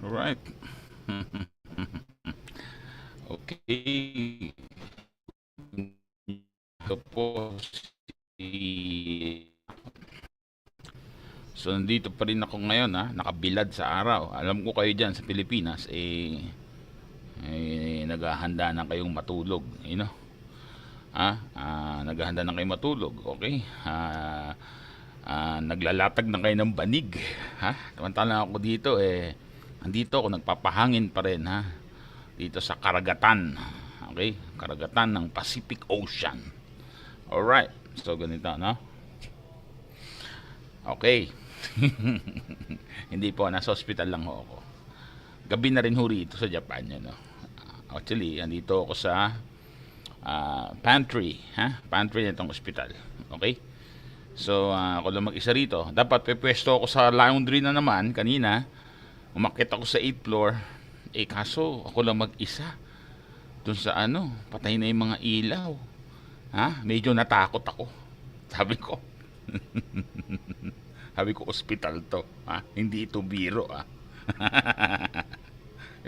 Alright. Okay. Ito po si... So, nandito pa rin ako ngayon, ha. Nakabilad sa araw. Alam ko kayo dyan sa Pilipinas, naghahanda na kayong matulog. You know? Naghahanda na kayong matulog. Okay? Naglalatag na kayo ng banig. Ha? Tamantala ako dito, andito ako, nagpapahangin pa rin, ha. Dito sa karagatan. Okay? Karagatan ng Pacific Ocean. Alright. So, ganito, no? Okay. Hindi po, nasa hospital lang ho ako. Gabi na rin ho rito sa Japan, yun, no? Actually, andito ako sa pantry, ha? Pantry nitong hospital. Okay? So, ako lang mag-isa rito. Dapat pepwesto ako sa laundry na naman kanina. Umakyat ako sa 8th floor. Kaso, ako lang mag-isa. Doon sa patay na yung mga ilaw. Ha? Medyo natakot ako. Sabi ko. Sabi ko, hospital to. Ha? Hindi ito biro, ha?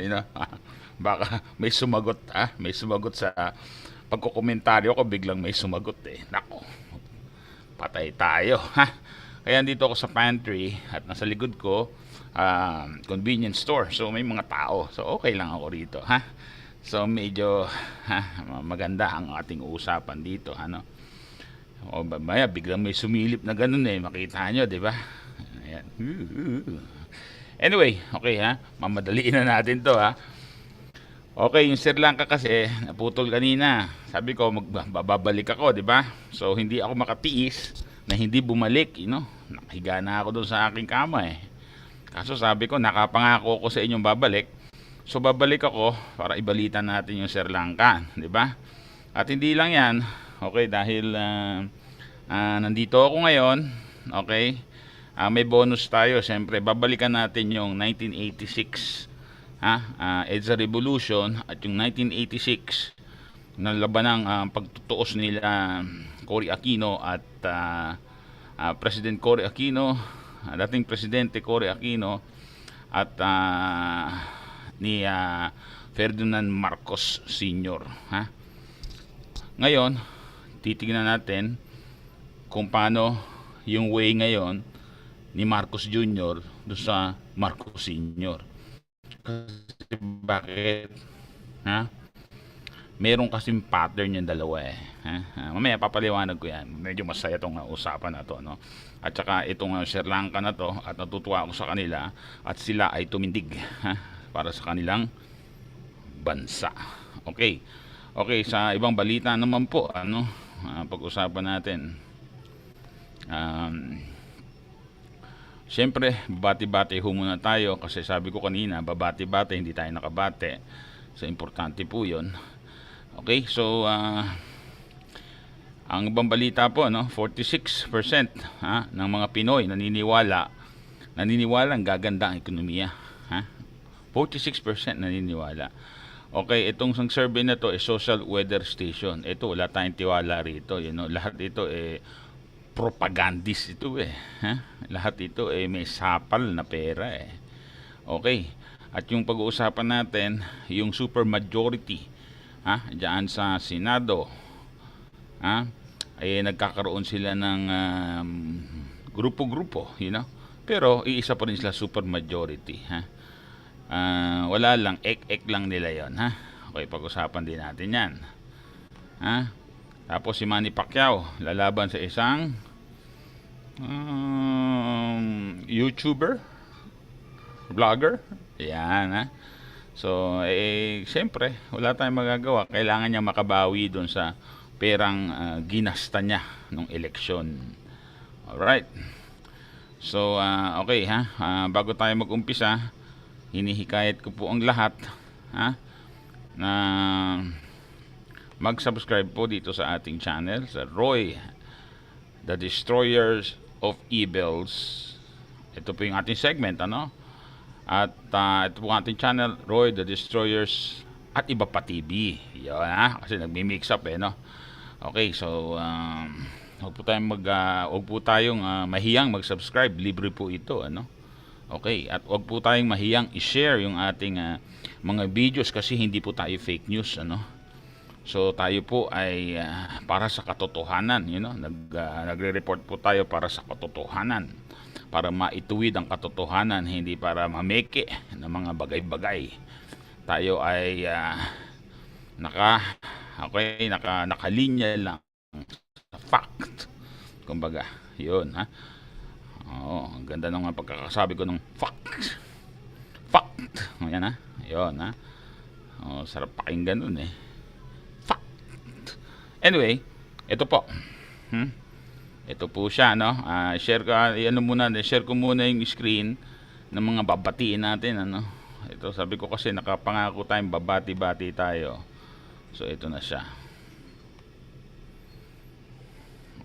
You know, baka may sumagot, ha? May sumagot sa pagkokomentaryo ko, biglang may sumagot, eh. Nako, patay tayo, ha? Kaya dito ako sa pantry at nasa likod ko, convenience store. So, may mga tao. So, okay lang ako rito, ha? So, medyo maganda ang ating usapan dito, ano? O maya biglang may sumilip na ganun, makita nyo, di ba? Ayan. Anyway, okay, ha, mamadaliin na natin to, ha. Okay, yung Sri Lanka kasi naputol kanina. Sabi ko babalik ako, di ba? So hindi ako makatiis na hindi bumalik, nakahiga na ako doon sa aking kama, kaso sabi ko, nakapangako ko sa inyong babalik. So babalik ako para ibalita natin yung Sri Lanka, di ba? At hindi lang yan. Okay, dahil nandito ako ngayon, okay, may bonus tayo. Siyempre, babalikan natin yung 1986, Edsa Revolution at yung 1986 na labanang pagtutuos nila Cory Aquino at President Cory Aquino, dating Presidente Cory Aquino at ni Ferdinand Marcos Sr. Ngayon, titignan natin kung paano yung way ngayon ni Marcos Jr. doon sa Marcos Sr. Kasi bakit? Meron kasing pattern yung dalawa, mamaya papaliwanag ko yan. Medyo masaya itong usapan na to, no? At saka itong Sri Lanka na to, at natutuwa ako sa kanila at sila ay tumindig, para sa kanilang bansa. Okay. Okay, sa ibang balita naman po, pag-usapan natin. Siyempre, babati-bati ho muna tayo kasi sabi ko kanina, babati-bati, hindi tayo nakabate. So, importante po yun. Okay, so, ang ibang balita po, 46% ng mga Pinoy naniniwala ang gaganda ang ekonomiya. 46% naniniwala. Okay, itong survey na to social weather station. Ito, wala tayong tiwala rito. Lahat ito propagandist ito, Lahat ito may sapal na pera, Okay. At yung pag-uusapan natin, yung super majority, diyan sa Senado, nagkakaroon sila ng grupo-grupo, Pero iisa pa rin sila super majority, wala lang, ek lang nila yon, Okay, pag-usapan din natin yan, Tapos si Manny Pacquiao lalaban sa isang YouTuber, vlogger, yan, So, siyempre, wala tayong magagawa. Kailangan niya makabawi doon sa perang ginasta niya nung eleksyon. Alright. So, okay, bago tayo mag-umpisa, hinihikayat ko po ang lahat, na mag-subscribe po dito sa ating channel, sa Roy, The Destroyers of Evils. Ito po yung ating segment, At ito po ang ating channel, Roy, The Destroyers at iba pa TV. Yun, kasi nagmi-mix up, Okay, so huwag po tayong mahiyang mag-subscribe. Libre po ito, Okay, at wag po tayong mahiyang i-share yung ating mga videos kasi hindi po tayo fake news, ano. So tayo po ay para sa katotohanan, nagre-report po tayo para sa katotohanan, para maituwid ang katotohanan, hindi para mameke ng mga bagay-bagay. Tayo ay nakalinya lang sa fact. Kumbaga, 'yun ha. Oo, ang ganda ng pagkakasabi ko ng fact. Fact. Ayan ha. 'Yun ha. Oh, sarap pakinggan nun eh. Fact. Anyway, ito po. Ito po siya, no? Share ko muna yung screen ng mga babatiin natin, ano? Ito, sabi ko kasi nakapangako tayong babati-bati tayo. So, ito na siya.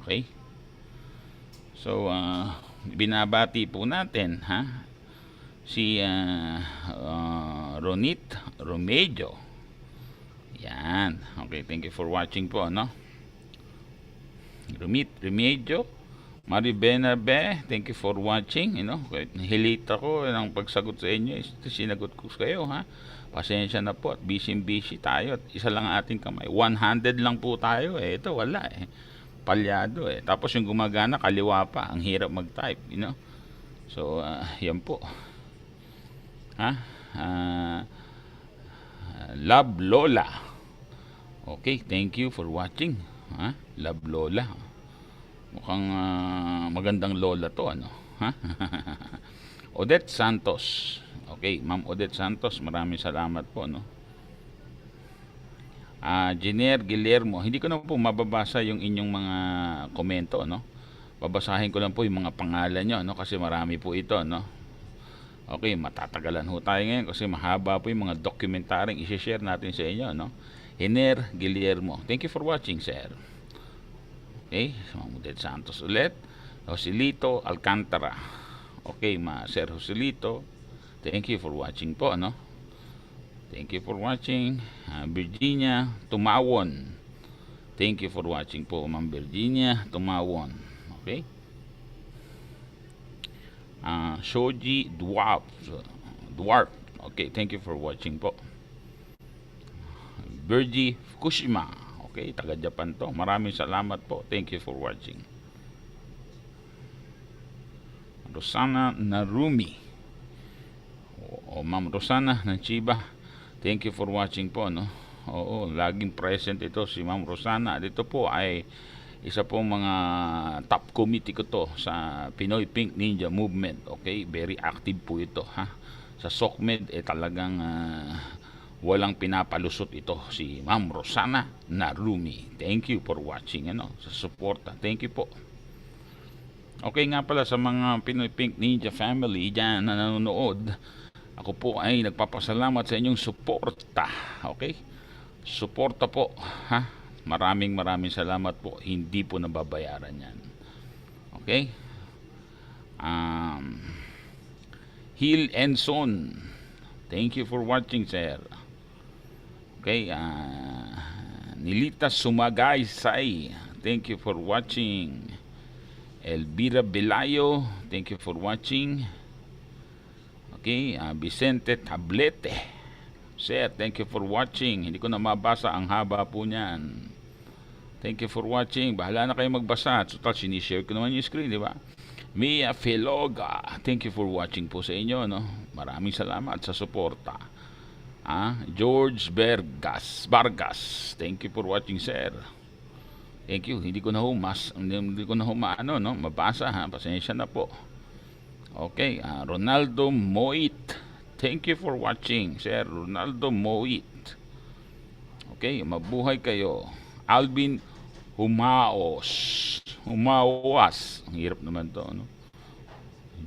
Okay? So, binabati po natin, ha? Si Ronit Romedio. Yan. Okay, thank you for watching po, no? Remedio, Maribena Be, thank you for watching. Kahit nahilita ko ng pagsagot sa inyo, sinagot ko kayo, ha. Pasensya na po at busy tayo. At isa lang ang ating kamay. 100 lang po tayo eh. Ito wala eh. Palyado eh. Tapos yung gumagana kaliwa pa. Ang hirap mag-type, So, yan po. Ha? Love Lola. Okay, thank you for watching. Ha? Love Lola. Mukhang magandang lola to, ano? Ha? Odette Santos. Okay, Ma'am Odette Santos, maraming salamat po, no? Jenner Guillermo, hindi ko na po mababasa yung inyong mga komento, no? Babasahin ko lang po yung mga pangalan nyo, no? Kasi marami po ito, no? Okay, matatagalan ho tayo ngayon kasi mahaba po yung mga documentaryong i-share natin sa inyo, no? Jenner Guillermo, thank you for watching, sir. Okay, Mamudet Santos ulit. Joselito Alcantara. Okay, Sir Joselito, thank you for watching po, no? Thank you for watching. Virginia Tumawon, thank you for watching po, Ma'am Virginia Tumawon. Okay. Shoji Dwarf. Okay, thank you for watching po. Virgie Fukushima. Okay, taga Japan to. Maraming salamat po. Thank you for watching. Rosana Narumi. Ma'am Rosana ng Chiba. Thank you for watching po, no? Oo, laging present ito si Ma'am Rosana. Dito po ay isa pong mga top committee ko to sa Pinoy Pink Ninja Movement. Okay, very active po ito, ha. Sa SOCMED talagang walang pinapalusot ito si Ma'am Rosana Narumi. Thank you for watching, sa suporta. Thank you po. Okay nga pala sa mga Pinoy Pink Ninja family dyan na nanonood, ako po ay nagpapasalamat sa inyong suporta. Okay? Suporta po, ha? Maraming salamat po. Hindi po nababayaran yan. Okay? Hill and Son, thank you for watching, sir. Okay, Nilita Sumagaysay, thank you for watching. Elvira Belayo, thank you for watching. Okay, Vicente Tablete, sir, thank you for watching. Hindi ko na mabasa, ang haba po niyan. Thank you for watching. Bahala na kayo magbasa. Total, sinishare ko naman yung screen, di ba? Mia Feloga, thank you for watching po sa inyo, no? Maraming salamat sa suporta. George Vargas, thank you for watching, sir. Thank you. Hindi ko na mabasa, ha. Pasensya na po. Okay, Ronaldo Moit, thank you for watching, sir. Ronaldo Moit. Okay, mabuhay kayo. Alvin Humawas. Ang hirap naman to, no?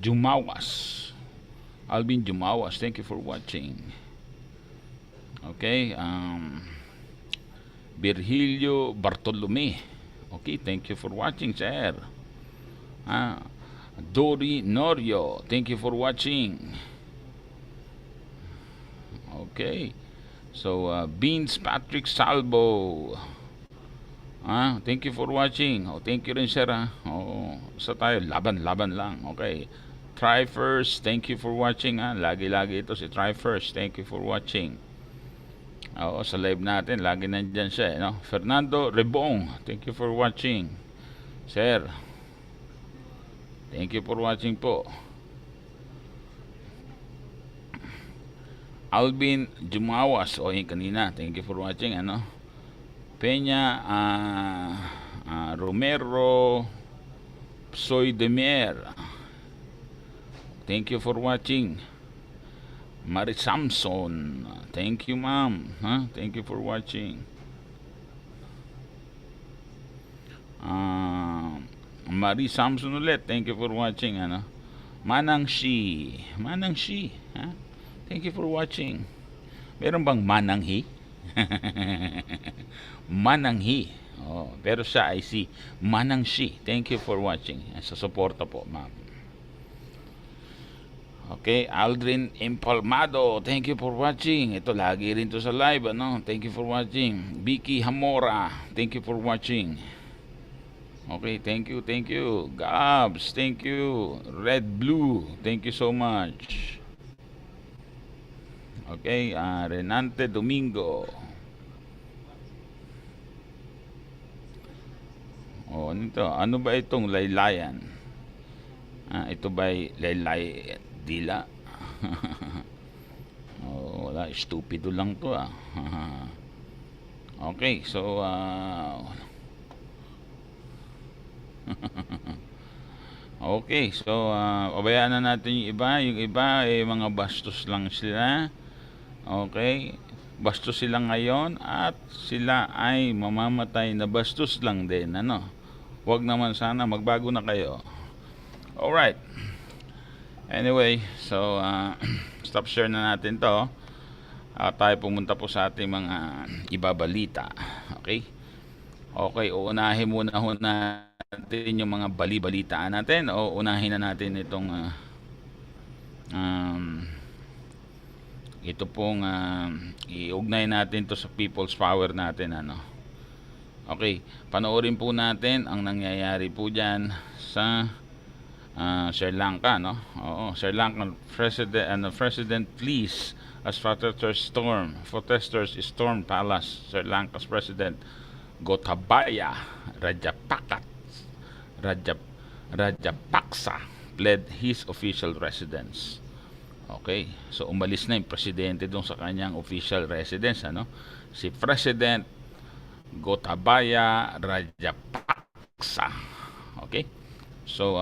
Jumawas. Alvin Jumawas, thank you for watching. Okay, Virgilio Bartolome. Okay, thank you for watching, sir. Dori Norio, thank you for watching. Okay, so Beans Patrick Salvo, thank you for watching. Thank you rin, sir, sa tayo laban lang. Okay, Try first, thank you for watching. Lagi-lagi ito si Try first. Thank you for watching. Oo, sa live natin, lagi nandyan siya, no? Fernando Rebong, thank you for watching. Sir, thank you for watching po. Alvin Jumawas, yung kanina, thank you for watching, ano? Peña Romero Soy Demer, thank you for watching. Mari Samson, thank you ma'am, thank you for watching. Mari Samson ulit, thank you for watching, ano? Manang Shi, thank you for watching. Meron bang Mananghi? Mananghi. Oh, pero siya ay si Manangshi. Thank you for watching. Sa suporta po, ma'am. Okay, Aldrin Empalmado, thank you for watching. Ito lagi rin to sa live, ano? Thank you for watching. Vicky Hamora, thank you for watching. Okay, thank you. Gabs, thank you. Red Blue, thank you so much. Okay, Renante Domingo. Ano ba itong laylayan? Ito ba'y laylay dila? Wala, stupido lang to. Okay, so okay, so pabayaan na natin yung iba. Yung iba mga bastos lang sila. Okay, bastos sila ngayon at sila ay mamamatay na bastos lang din, ano? Wag naman sana, magbago na kayo. Alright, anyway, so stop share na natin to. Tayo pumunta po sa ating mga ibabalita. Okay, uunahin muna natin yung mga bali-balitaan natin, o unahin na natin itong ito pong iugnay natin to sa people's power natin, ano? Okay, panoorin po natin ang nangyayari po dyan sa Sri Lanka, no? Oo, Sri Lankan President flees as protesters storm palace. Sri Lanka's President Gotabaya Rajapaksa fled his official residence. Okay, so umalis na yung presidente doon sa kanyang official residence, ano? Si President Gotabaya Rajapaksa. Okay, so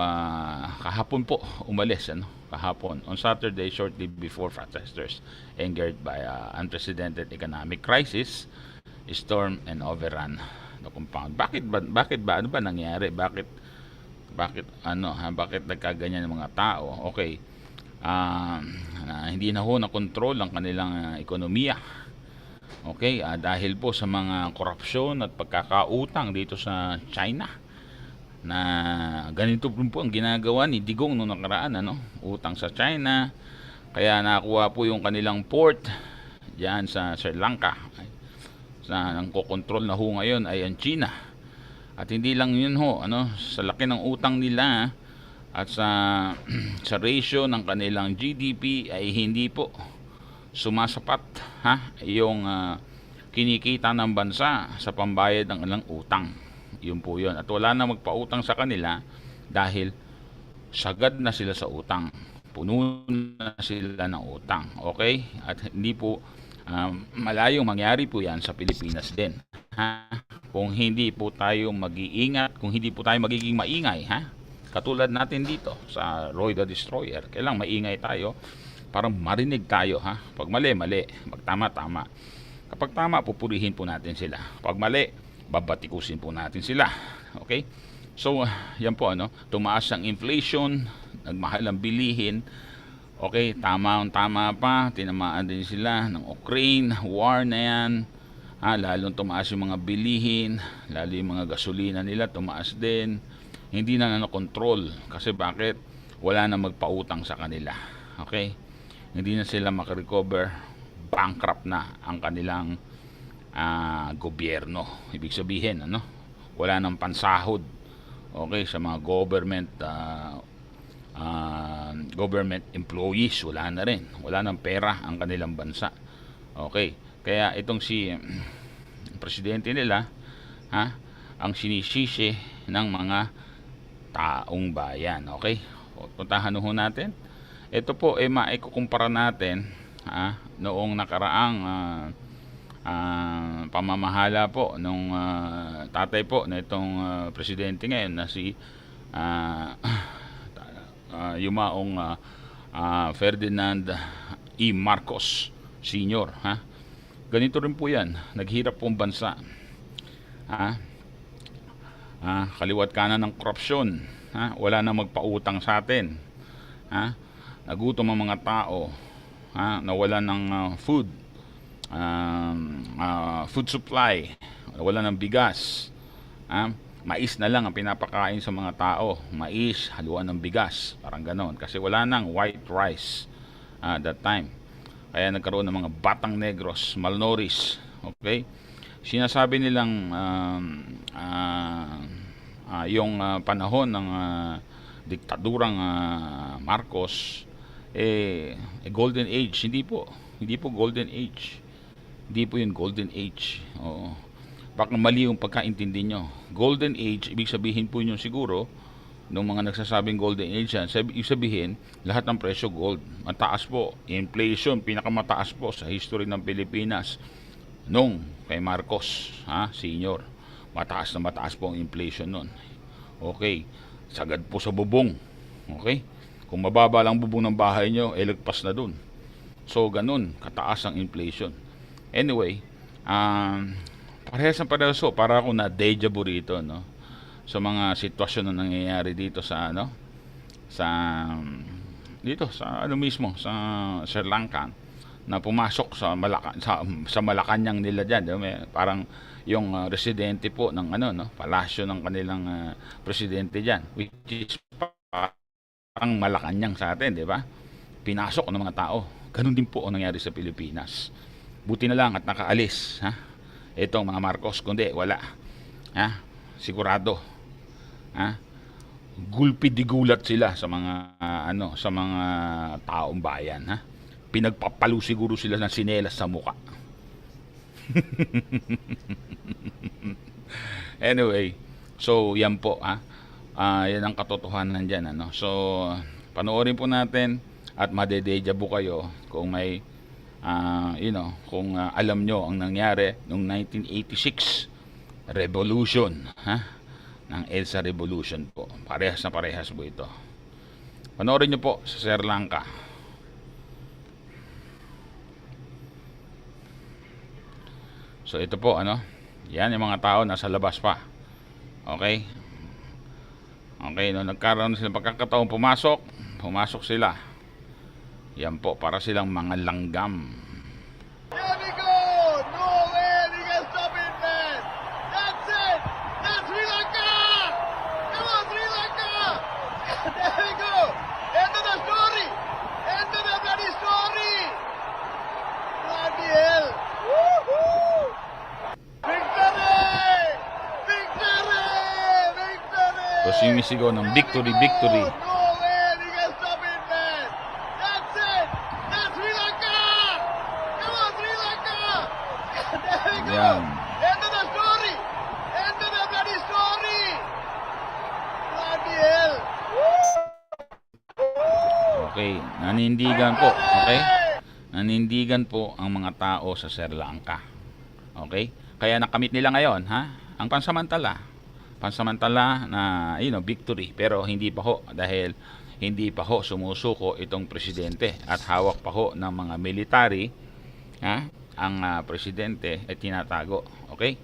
kahapon po umalis, ano? Kahapon on Saturday, shortly before protesters angered by unprecedented economic crisis storm and overrun the compound. Bakit ba ano ba nangyari? Bakit nagkaganyan ng mga tao? Okay, hindi na kontrol ang kanilang ekonomiya. Okay, dahil po sa mga korupsyon at pagkakautang dito sa China, na ganito po ang ginagawa ni Digong noong nakaraan, ano? Utang sa China, kaya nakuha po yung kanilang port diyan sa Sri Lanka. Ang kokontrol na ho ngayon ay ang China. At hindi lang yun ho, ano, sa laki ng utang nila at sa ratio ng kanilang GDP ay hindi po sumasapat yung kinikita ng bansa sa pambayad ng ilang utang. Yun po yun. At wala na magpautang sa kanila dahil sagad na sila sa utang. Puno na sila ng utang. Okay? At hindi po malayong mangyari po yan sa Pilipinas din. Kung hindi po tayo mag-iingat, kung hindi po tayo magiging maingay, katulad natin dito sa Roy the Destroyer, kailang maingay tayo para marinig tayo, Pag mali, pag tama. Kapag tama, pupurihin po natin sila. Pag mali, babatikusin po natin sila. Okay? So, yan po, ano, tumaas ang inflation, nagmahal ang bilihin. Okay, tama pa, tinamaan din sila ng Ukraine, war na yan. Lalong tumaas yung mga bilihin, lalo yung mga gasolina nila, tumaas din. Hindi na kontrol. Kasi bakit? Wala na magpautang sa kanila. Okay? Hindi na sila makarecover, bankrupt na ang kanilang gobyerno. Ibig sabihin, ano, wala nang pansahod, okay, sa mga government government employees, wala na rin. Wala nang pera ang kanilang bansa. Okay. Kaya itong si presidente nila, ha, ang sinisisi ng mga taong bayan. Okay? O, puntahan ho natin. Ito po ay maikukumpara natin, noong nakaraang pamamahala po nung tatay po na itong presidente ngayon na si yumaong Ferdinand E. Marcos Sr. Ganito rin po yan, naghirap pong bansa, kaliwat kanan ng korupsyon, wala na magpautang sa atin, nagutom ang mga tao, nawalan ng food supply, nawalan ng bigas, mais na lang ang pinapakain sa mga tao, mais haluan ng bigas, parang ganon, kasi wala nang white rice that time. Kaya nagkaroon ng mga batang negros, malnourished. Okay? Sinasabi nilang yung panahon ng diktadurang Marcos golden age. Hindi po golden age. Hindi po yung golden age. Oo. Baka mali yung pagkaintindi nyo. Golden age, ibig sabihin po yun siguro nung mga nagsasabing golden age yan, ibig sabihin lahat ng presyo gold. Mataas po, inflation pinakamataas po sa history ng Pilipinas nung kay Marcos, senior. Mataas na mataas po ang inflation nun. Okay, sagad po sa bubong. Okay, kung mababa lang bubong ng bahay nyo, lagpas na dun. So ganun kataas ang inflation. Anyway, parehas so para ako na dejavu rito, no, sa mga sitwasyon na nangyayari dito sa dito sa mismo sa Srilanka, na pumasok sa Malacanang nila diyan, parang yung residente po ng palasyo ng kanilang presidente diyan, which is parang Malacanang sa atin, di ba? Pinasok ng mga tao. Ganun din po ang nangyari sa Pilipinas. Buti na lang at nakaalis, itong mga Marcos, kundi wala, sigurado, gulpi di gulat sila sa mga sa mga taong bayan, pinagpapalo siguro sila ng sinelas sa muka. Anyway, so yan po, yan ang katotohanan dyan, so panoorin po natin at madedejavu kayo kung may kung alam nyo ang nangyari noong 1986 revolution, ng Edsa revolution po. Parehas na parehas po ito. Panoorin nyo po sa Srilanka. So ito po, yan yung mga tao nasa labas pa. Okay? Okay, no, nagkaroon sila pagkakataon pumasok sila. Yan po, para silang mga langgam. Here we go! No way we can stop it, man! That's it! That's Sri Lanka! Come on, Sri Lanka! There we go! End of the story! End of the bloody story! Bloody hell! Woohoo! Victory! Victory! Victory! So sumisigaw ng victory, victory. No way we can stop it, man! That's it! That's Sri Lanka! Come on, Sri Lanka! There we go! Yan. End of the story! End of the bloody story! Bloody hell! Okay, nanindigan po, okay? Nanindigan po ang mga tao sa Srilanka. Okay? Kaya nakamit nila ngayon, ang pansamantala na victory, pero hindi pa ho, dahil hindi pa ho sumusuko itong presidente at hawak pa ho ng mga military, ang presidente ay tinatago. Okay?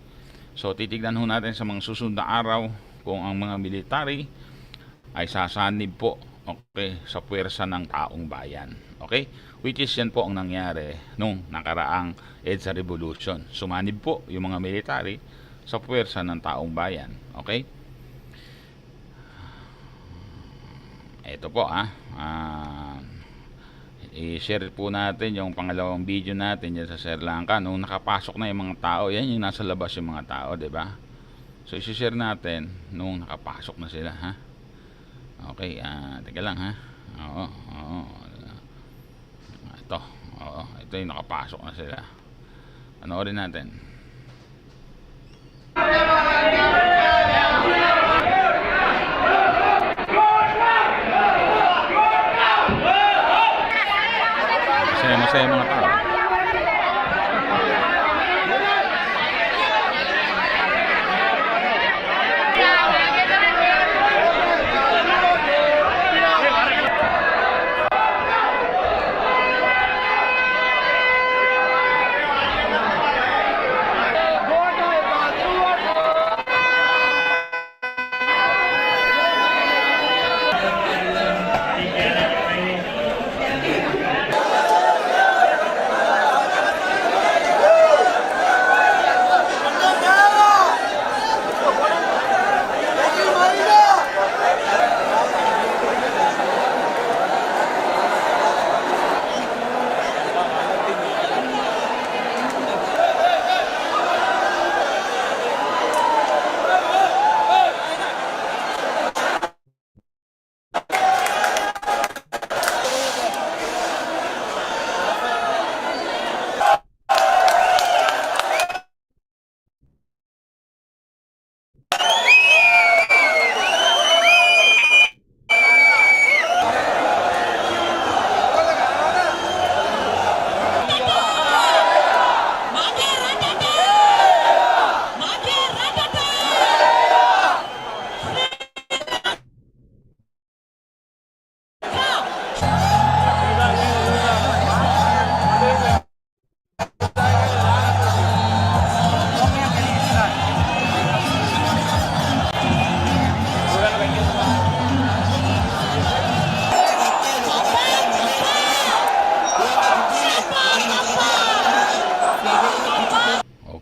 So titignan ho natin sa mga susunod na araw kung ang mga military ay sasanib po, okay, sa puwersa ng taong bayan. Okay? Which is yan po ang nangyari nung nakaraang EDSA Revolution. Sumanib po yung mga military sa puwersa ng taong bayan. Okay? Ito po, i-share po natin yung pangalawang video natin dyan sa Srilanka. Nung nakapasok na yung mga tao, yan yung nasa labas yung mga tao, diba? So, i-share natin nung nakapasok na sila, Okay, teka lang ha. Oo, oo. Ito, oo, ito yung nakapasok na sila. Panoorin natin. Masaya mga tao.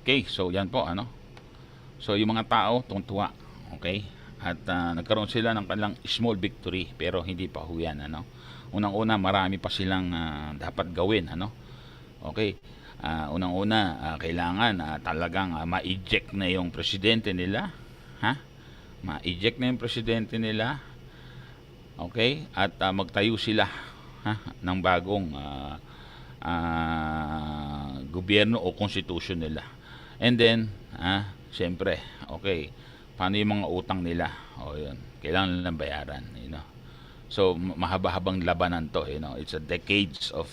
Okay, so yan po ano. So yung mga tao tungtuwa, okay? At nagkaroon sila ng kanilang small victory pero hindi pa ho yan ano. Unang-una marami pa silang dapat gawin ano. Okay. Unang-una kailangan talagang ma-eject na yung presidente nila, ha? Ma-eject na yung presidente nila. Okay? At magtayo sila ha ng bagong gobyerno o konstitusyon nila. And then, siyempre, okay, paano yung mga utang nila? O yun, kailangan nilang bayaran, you know. So, mahaba-habang labanan to, you know. It's a decades of,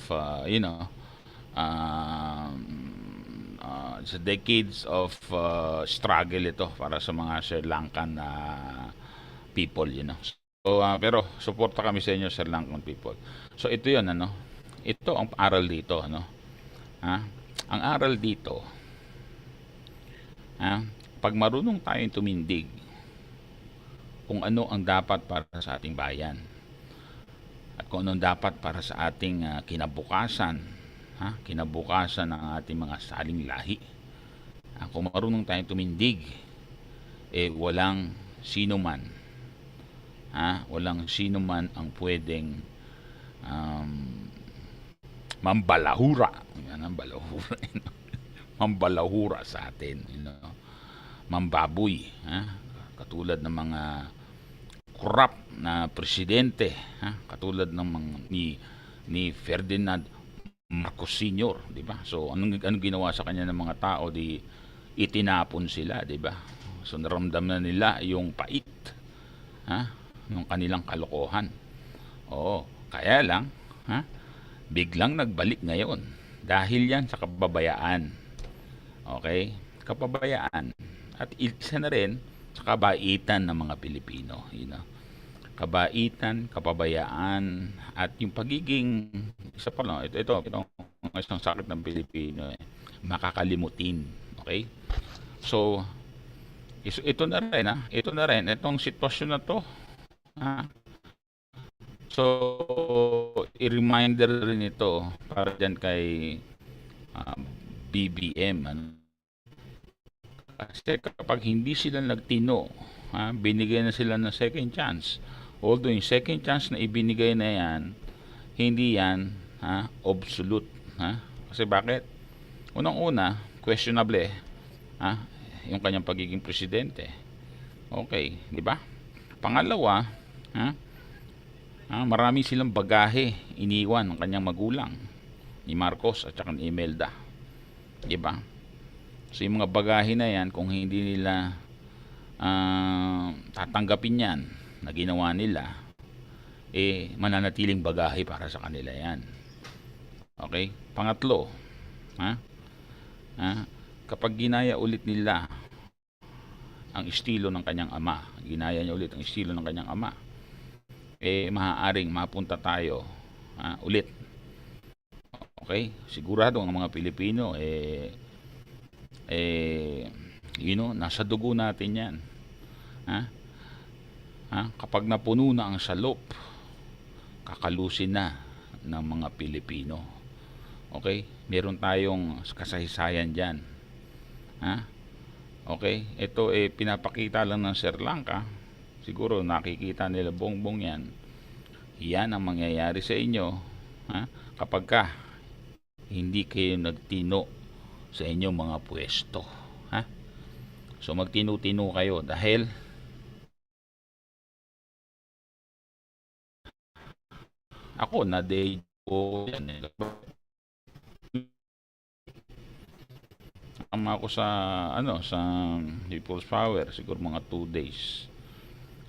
it's a decades of struggle ito para sa mga Sri Lankan people, you know. So, pero, suporta kami sa inyo, Sri Lankan people. So, ito yun, ano. Ito ang aral dito, ano. Ang aral dito, pag marunong tayong tumindig kung ano ang dapat para sa ating bayan at kung ano ang dapat para sa ating kinabukasan, kinabukasan ng ating mga saling lahi, kung marunong tayong tumindig, walang sino man ang pwedeng mambalahura. Yan ang balahura. Mambalahura sa atin, you know. Mambaboy, katulad ng mga corrupt na presidente, katulad ng mga ni Ferdinand Marcos Sr., di ba? So anong ginawa sa kanya ng mga tao, di itinapon sila, di ba? So naramdaman nila yung pait, ng kanilang kalokohan. Oo, kaya lang, biglang nagbalik ngayon dahil yan sa kababayaan. Okay? Kapabayaan. At isa na rin sa kabaitan ng mga Pilipino, you know. Kabaitan, kapabayaan, at yung pagiging, isa pa lang, ito isang sakit ng Pilipino, makakalimutin. Okay? So, ito na rin, itong sitwasyon na to, so, i-reminder rin ito para dyan kay BBM, kasi kapag hindi sila nagtino, binigay na sila ng second chance. Although yung second chance na ibinigay na yan, hindi yan absolute. Kasi bakit? Unang-una, questionable yung kanyang pagiging presidente. Okay, di ba? Pangalawa, Marami silang bagahe iniwan ng kanyang magulang, ni Marcos at saka ni Imelda. Diba? So yung mga bagahe na yan, kung hindi nila tatanggapin yan na ginawa nila, mananatiling bagahe para sa kanila yan. Okay? Pangatlo, kapag ginaya ulit nila ang estilo ng kanyang ama, ginaya niya ulit ang estilo ng kanyang ama, maaaring mapunta tayo ulit. Okay? Sigurado ang mga Pilipino nasa dugo natin yan. Kapag napuno na ang salop, kakalusin na ng mga Pilipino. Okay? Meron tayong kasaysayan dyan. Okay? Ito pinapakita lang ng Srilanka. Siguro nakikita nila bongbong yan. Yan ang mangyayari sa inyo kapag hindi kayo nagtino sa inyong mga pwesto. So magtino-tino kayo dahil ako na Dejavu yan. Ako sa sa People's Power siguro mga 2 days.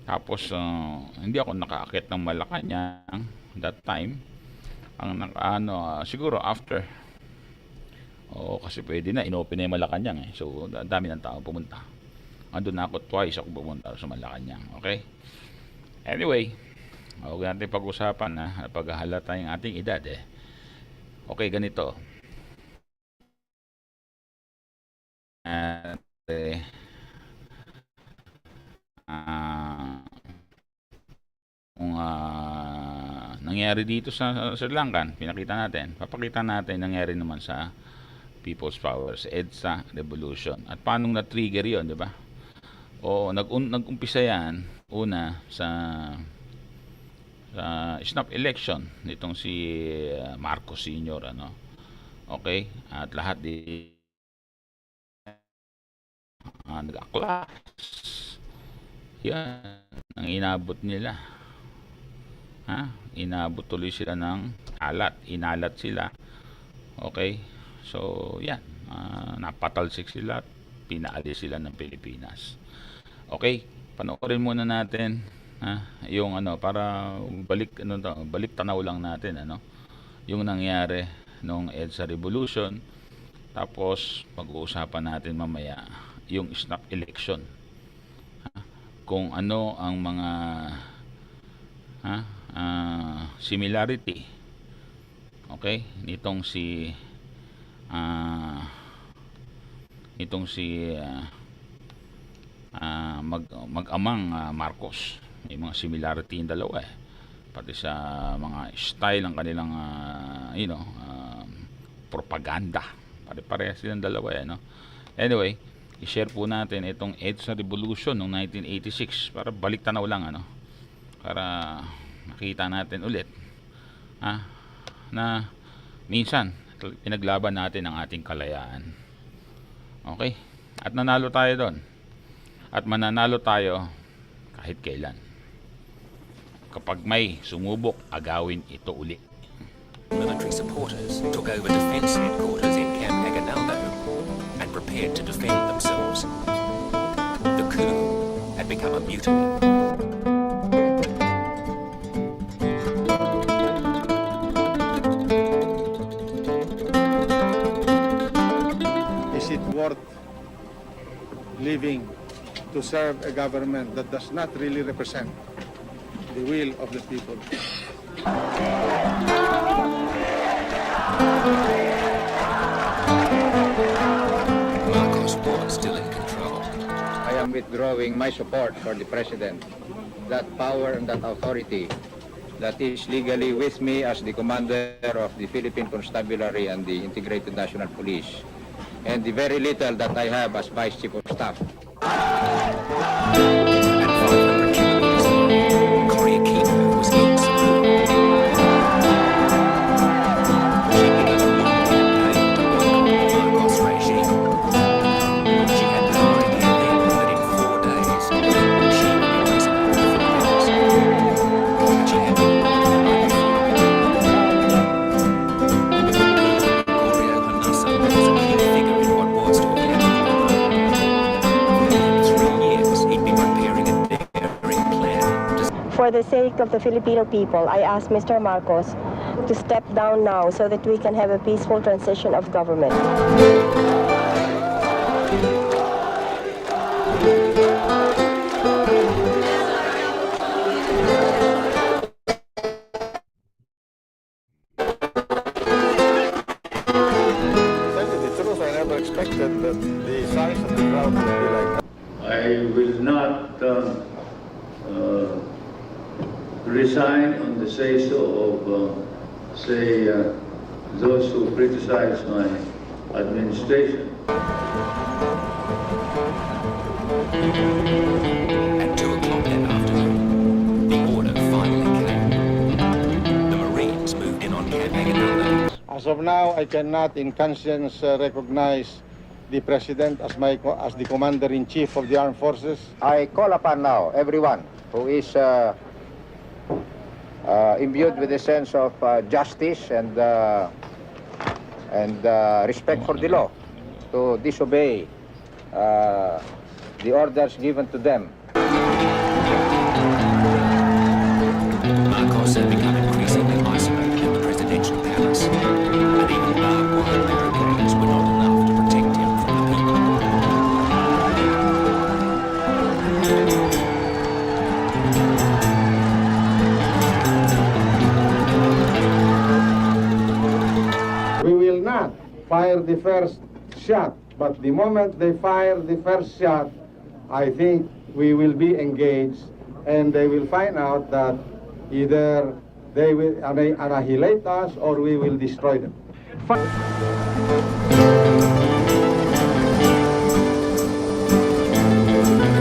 Tapos hindi ako nakaakit ng Malacanang that time. Ang siguro after. Kasi pwede na inopen na yung Malacanang So dami ng tao pumunta. Andun na ako twice ako pumunta sa Malacanang. Okay? Anyway, huwag natin pag-usapan na paghahalata yung ating edad Okay, ganito. Kung nangyari dito sa Sri Lanka, papakita natin nangyari naman sa People's Power, sa Edsa Revolution. At paano na-trigger yon, di ba? Nag-umpisa yan una sa snap election nitong si Marcos Sr. Okay? At lahat nag-aklas. Yan ang inabot nila. Inabot tuloy sila ng inalat sila. Okay? So yan, napatalsik sila, pinaalis sila ng Pilipinas. Okay, panoorin muna natin yung para balik tanaw lang natin yung nangyari nung EDSA Revolution. Tapos pag-uusapan natin mamaya yung snap election, kung ano ang mga similarity nitong si mag-amang Marcos. May mga similarity yung dalawa pati sa mga style ng kanilang propaganda. Pare-pareha silang dalawa Anyway, i-share po natin itong EDSA Revolution noong 1986 para balik tanaw lang para makita natin ulit na minsan pinaglaban natin ang ating kalayaan. Okay? At nanalo tayo doon. At mananalo tayo kahit kailan. Kapag may sumubok, agawin ito uli. Military supporters took over defense headquarters in Camp Aguinaldo and prepared to defend themselves. The coup had become a mutiny. Is it worth living to serve a government that does not really represent the will of the people? Marcos was still in control. I am withdrawing my support for the President. That power and that authority that is legally with me as the commander of the Philippine Constabulary and the Integrated National Police, and the very little that I have as Vice Chief of Staff. At 500 kilometers long, Koryakino was in support. She began a long campaign to boycott the Marcos regime. She had no idea then that in 4 days, she would be facing all the Philippines. But she had been sake of the Filipino people, I ask Mr. Marcos to step down now so that we can have a peaceful transition of government. Tell you the truth, I never expected that the size of the crowd would be like that. I will not resign on the say-so of, those who criticize my administration. At 2 o'clock that afternoon, the order finally came. The Marines moved in on Camp Aguinaldo. As of now, I cannot in conscience recognize the President as the Commander-in-Chief of the Armed Forces. I call upon now everyone who is imbued with a sense of justice and respect for the law to disobey the orders given to them. Marcos had become increasingly isolated in the presidential palace, and even barbed wire barricades were not enough to protect him from the people. We will not fire the first shot, but the moment they fire the first shot, I think we will be engaged, and they will find out that either they will annihilate us or we will destroy them. The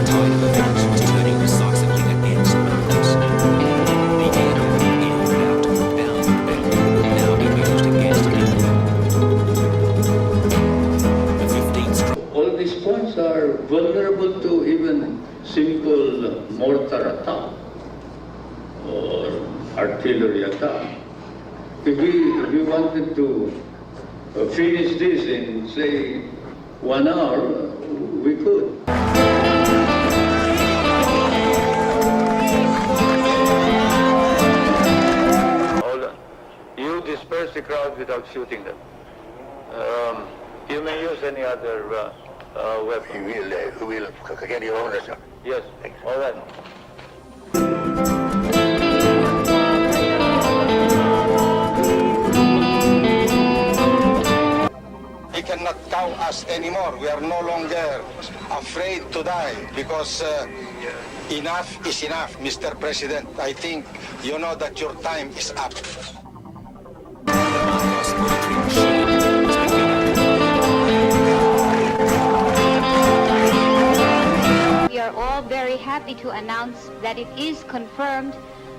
tide of events was turning decisively against Marcos. The air he ordered out to put down the rebellion would now be used against him. The 15th All these points are vulnerable to even simple mortar attack or artillery attack. If we wanted to finish this in, say, 1 hour, we could. Hold on. You disperse the crowd without shooting them. You may use any other weapon. We will get your orders, sir. Yes. All right. They cannot cow us anymore. We are no longer afraid to die because enough is enough, Mr. President. I think you know that your time is up. Marcos military machine was beginning. We are all very happy to announce that it is confirmed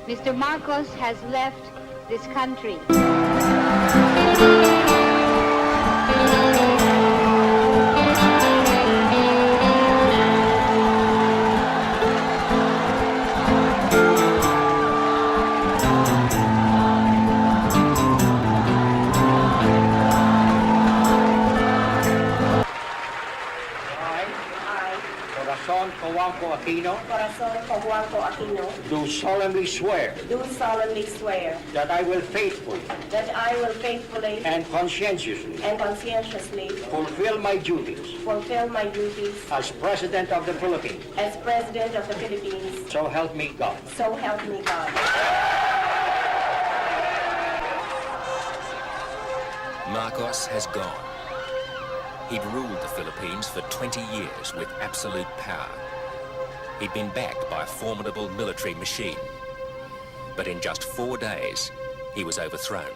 Mr. Marcos has left this country. Do solemnly swear Do solemnly swear that I will faithfully that I will faithfully and conscientiously and conscientiously fulfill my duties fulfill my duties as President of the Philippines. as President of the Philippines. So help me God. So help me God. Marcos has gone. He'd ruled the Philippines for 20 years with absolute power. He'd been backed by a formidable military machine. But in just 4 days, he was overthrown.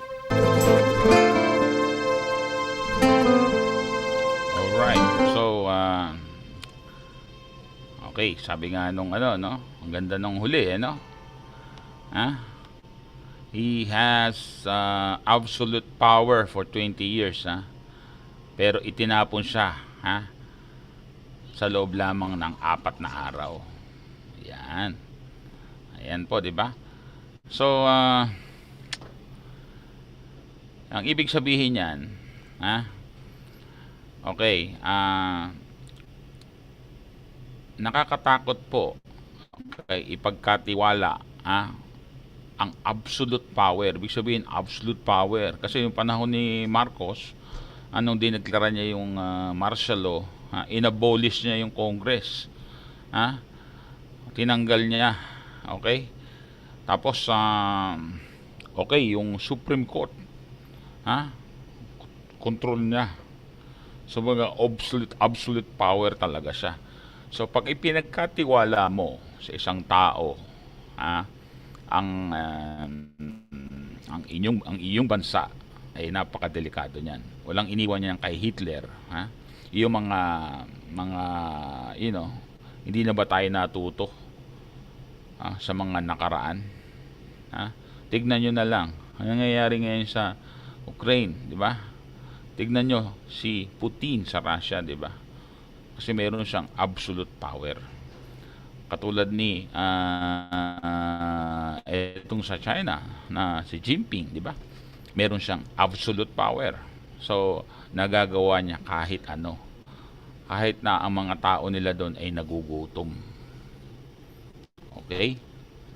Alright. So, okay. Sabi nga nung ano, no? Ang ganda nung huli, no? He has absolute power for 20 years, Pero itinapon siya, sa loob lamang ng 4 na araw. Yan. Ayan po, di ba? So, ang ibig sabihin niyan, okay, nakakatakot po, okay, ipagkatiwala, ang absolute power. Ibig sabihin, absolute power. Kasi yung panahon ni Marcos, anong dineklara niya yung martial law, inabolish niya yung Congress. Ha? Tinanggal niya. Okay? Tapos, okay, yung Supreme Court, control niya. So, mga absolute power talaga siya. So, pag ipinagkatiwala mo sa isang tao, ang iyong bansa ay napakadelikado niyan. Walang iniwan niyan kay Hitler, Yung mga hindi na ba tayo natuto sa mga nakaraan? Tignan niyo na lang ang nangyayari ngayon sa Ukraine, di ba? Tignan niyo si Putin sa Russia, di ba? Kasi meron siyang absolute power. Katulad ni etong sa China na si Jinping, di ba? Meron siyang absolute power. So, nagagawa niya kahit ano. Kahit na ang mga tao nila doon ay nagugutom. Okay?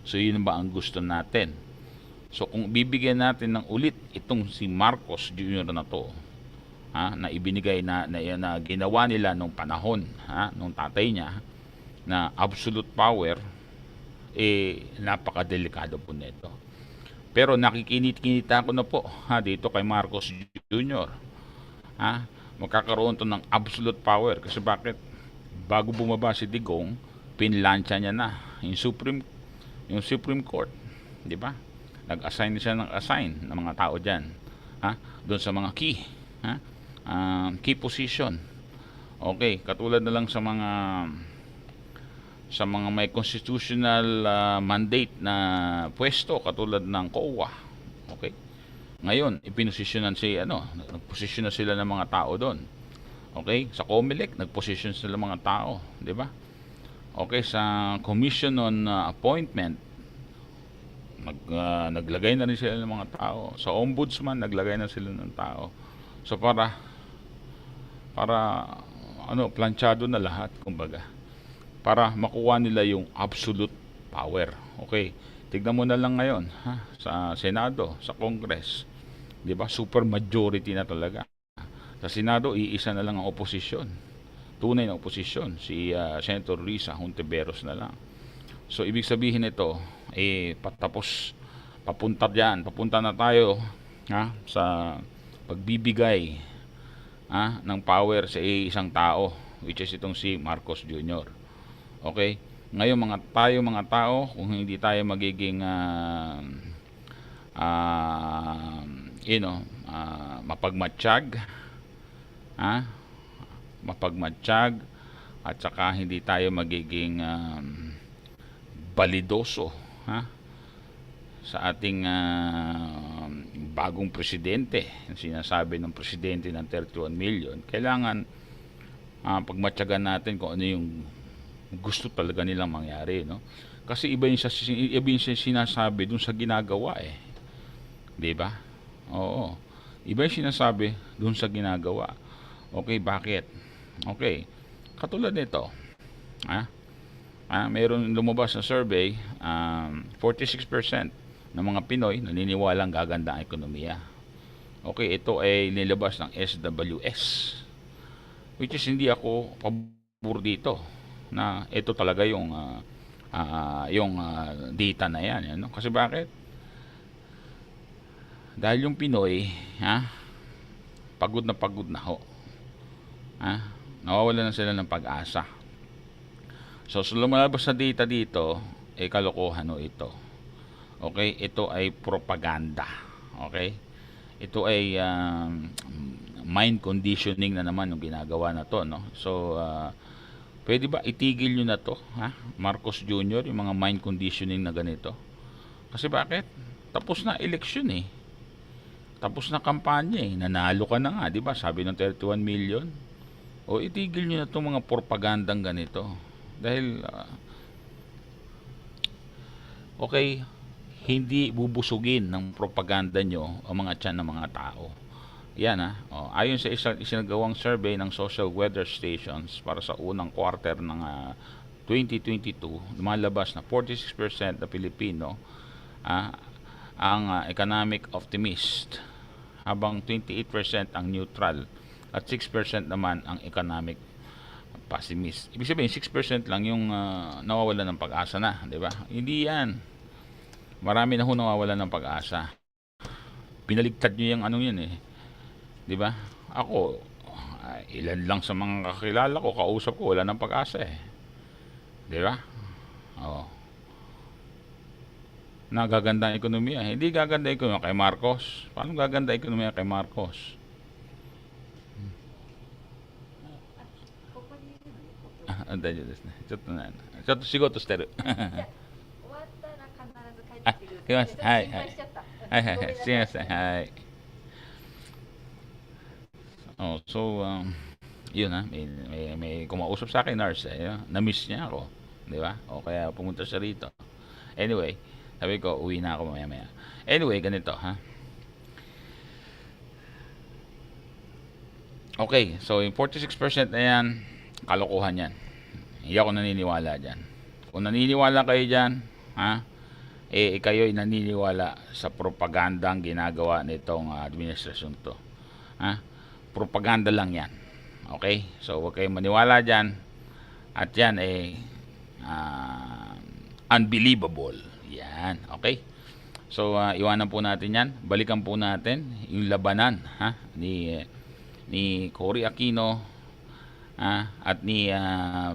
So, yun ba ang gusto natin? So, kung bibigyan natin ng ulit itong si Marcos Jr. na to, na ibinigay na ginawa nila nung panahon, nung tatay niya, na absolute power, napakadelikado po nito. Pero nakikinita ko na po dito kay Marcos Jr. Magkakaroon to ng absolute power. Kasi bakit? Bago bumaba si Digong, pinlansya niya na yung Supreme Court, di ba? Nag-assign siya ng mga tao diyan, doon sa mga key position. Okay, katulad na lang sa mga may constitutional mandate na pwesto katulad ng COA. Okay? Ngayon, ipinosisyonan nagposisyon na sila ng mga tao doon. Okay? Sa COMELEC, nagposisyon sila ng mga tao, 'di ba? Okay, sa Commission on Appointment, naglagay na rin sila ng mga tao. Sa Ombudsman, naglagay na sila ng tao. So para planchado na lahat, kumbaga, para makuha nila yung absolute power. Okay, tignan mo na lang ngayon sa Senado, sa Congress, di ba? Super majority na talaga. Sa Senado, iisa na lang ang oposisyon, tunay na oposisyon, si Senator Risa Hontiveros na lang. So ibig sabihin nito, papunta na tayo sa pagbibigay ng power sa isang tao, which is itong si Marcos Jr. Okay? Ngayon mga tao, kung hindi tayo magiging mapagmatsyag at saka hindi tayo magiging balidoso sa ating bagong presidente, sinasabi ng presidente ng 31 million, kailangan pagmatyagan natin kung ano yung gusto talaga nilang mangyari, no? Kasi iba yung sinasabi dun sa ginagawa, di ba? Oo, iba yung sinasabi dun sa ginagawa. Okay, bakit? Okay, katulad nito, mayroon lumabas na survey, 46% ng mga Pinoy naniniwalang gaganda ang ekonomiya. Okay, ito ay nilabas ng SWS, which is hindi ako pabor dito na ito talaga yung data na yan, no? Kasi bakit? Dahil yung Pinoy, pagod na ho. Nawawalan na sila ng pag-asa. So lumalabas sa data dito, kalokohan ito. Okay, ito ay propaganda. Okay? Ito ay mind conditioning na naman yung ginagawa na to, no? So pwede ba itigil nyo na to, Marcos Jr., yung mga mind conditioning na ganito? Kasi bakit? Tapos na election Tapos na kampanya Nanalo ka na nga, di ba? Sabi ng 31 million. O itigil nyo na itong mga propagandang ganito. Dahil okay, hindi bubusugin ng propaganda nyo ang mga tiyan ng mga tao. Yan ayon sa isinagawang survey ng social weather stations para sa unang quarter ng 2022, lumalabas na 46% na Pilipino ang economic optimist, habang 28% ang neutral at 6% naman ang economic pessimist. Ibig sabihin 6% lang yung nawawalan ng pag-asa na, di ba? Hindi yan. Marami na ho nawawalan ng pag-asa. Pinaligtad nyo yung anong yun eh. Di ba? Ako, ilan lang sa mga kakilala ko, kausap ko, wala ng pag-asa eh. Di ba? Oo. Nagaganda ang ekonomiya. Hindi gaganda ang ekonomiya kay Marcos. Paano gaganda ang ekonomiya kay Marcos?ちょっと仕事してる。あ、来ます。はいはい。はいはいはい。すみません。はい。Oh, so, yun ha. May kumausap sa akin, nurse. Na-miss niya ako. Di ba? O kaya pumunta siya rito. Anyway, sabi ko, uwi na ako maya-maya. Anyway, ganito ha. Okay, so yung 46% na yan, kalokohan yan. Hindi ako naniniwala dyan. Kung naniniwala kayo dyan, ha, kayo'y naniniwala sa propaganda ang ginagawa nitong administrasyon to. Ha? Propaganda lang yan. Okay? So, huwag kayong maniwala dyan. At yan, unbelievable. Yan. Okay? So, iwanan po natin yan. Balikan po natin yung labanan, ha, ni Cory Aquino, at ni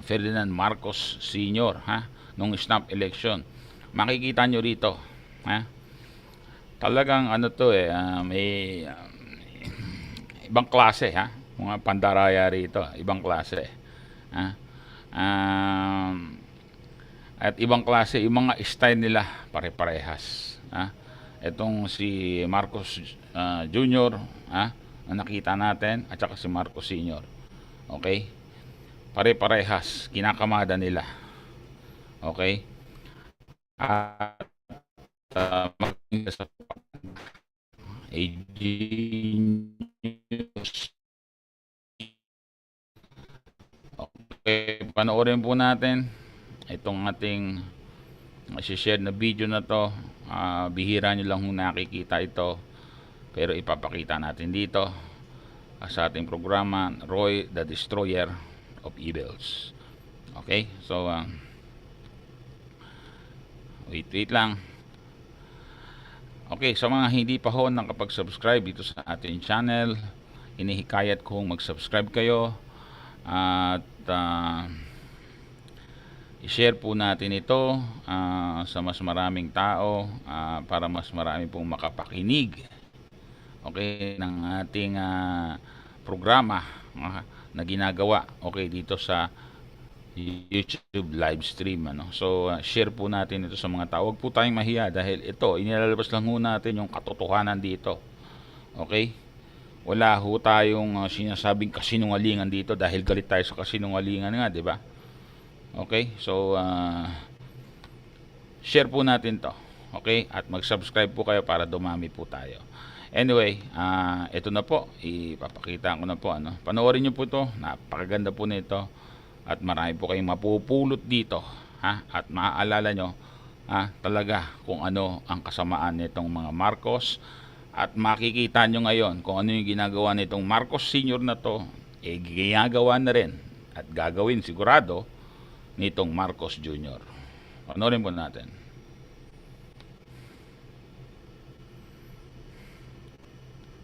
Ferdinand Marcos Sr. Nung snap election. Makikita nyo rito, talagang ano to may ibang klase, mga pandaraya rito, ibang klase, at ibang klase yung mga style nila, pare-parehas. Itong si Marcos Jr. Na nakita natin, at saka si Marcos Sr. Okay? Pare-parehas, kinakamada nila. Okay? At maging sa AG News. Okay, panoorin po natin itong ating share na video na to. Bihira nyo lang kung nakikita ito, pero ipapakita natin dito sa ating programa, Roy the Destroyer of Evils. Okay, so wait lang. Okay, sa mga hindi pa ho nakapag-subscribe dito sa ating channel, inihikayat kong mag-subscribe kayo at i-share po natin ito sa mas maraming tao para mas marami pong makapakinig, okay, ng ating programa na ginagawa, okay, dito sa YouTube live stream, So share po natin ito sa mga tao. Huwag po tayong mahiya dahil ito, inilalabas lang ho natin yung katotohanan dito. Okay? Wala ho tayong sinasabing kasinungalingan dito dahil galit tayo sa kasinungalingan nga, di ba? Okay? So share po natin to. Okay? At mag-subscribe po kayo para dumami po tayo. Anyway, ito na po, ipapakita ko na po, panoorin niyo po ito, napakaganda po nito. At marami po kayong mapupulot dito, at maaalala nyo talaga kung ano ang kasamaan nitong mga Marcos, at makikita nyo ngayon kung ano yung ginagawa nitong Marcos Sr. na to, ginagawa na rin at gagawin sigurado nitong Marcos Jr. Panoorin po natin.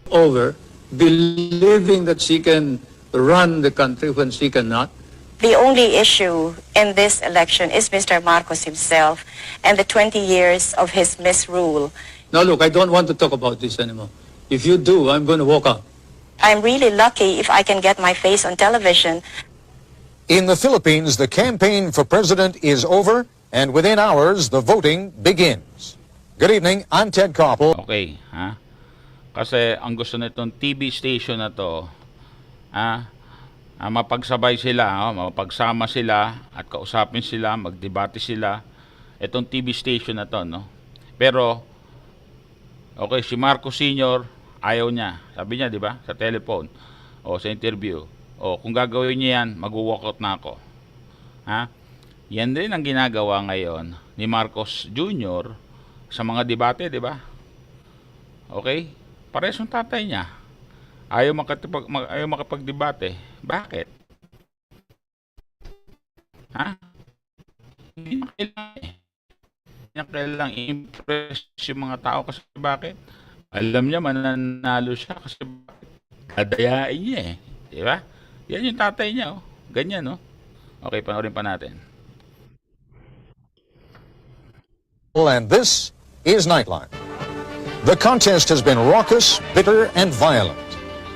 Over, believing that she can run the country when she cannot. The only issue in this election is Mr. Marcos himself and the 20 years of his misrule. Now look, I don't want to talk about this anymore. If you do, I'm going to walk out. I'm really lucky if I can get my face on television. In the Philippines, the campaign for president is over, and within hours, the voting begins. Good evening, I'm Ted Koppel. Okay, Kasi ang gusto nitong TV station na to, mapagsabay sila, mapagsama sila at kausapin sila, magdebate sila, itong TV station na to, Pero okay, si Marcos Sr. ayaw niya. Sabi niya, di ba, sa telephone o sa interview, kung gagawin niya yan, mag-walkout na ako. Yan din ang ginagawa ngayon ni Marcos Jr. sa mga debate, di ba? Okay? Parehas yung tatay niya. Ayaw makapagdebate. Bakit? Ha? Hindi niya kailangan eh. Hindi niya kailangan i-impress yung mga tao kasi bakit? Alam niya mananalo siya kasi bakit? Adayain niya eh. Diba? Yan yung tatay niya oh. Ganyan oh. Okay, panoorin pa natin. And this is Nightline. The contest has been raucous, bitter, and violent.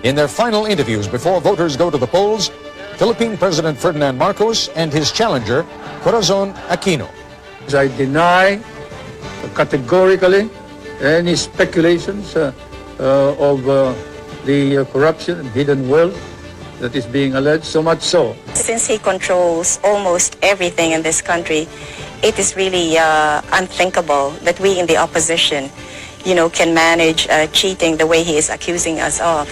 In their final interviews before voters go to the polls, Philippine President Ferdinand Marcos and his challenger, Corazon Aquino. I deny categorically any speculations of the corruption and hidden wealth that is being alleged, so much so. Since he controls almost everything in this country, it is really unthinkable that we in the opposition, can manage cheating the way he is accusing us of.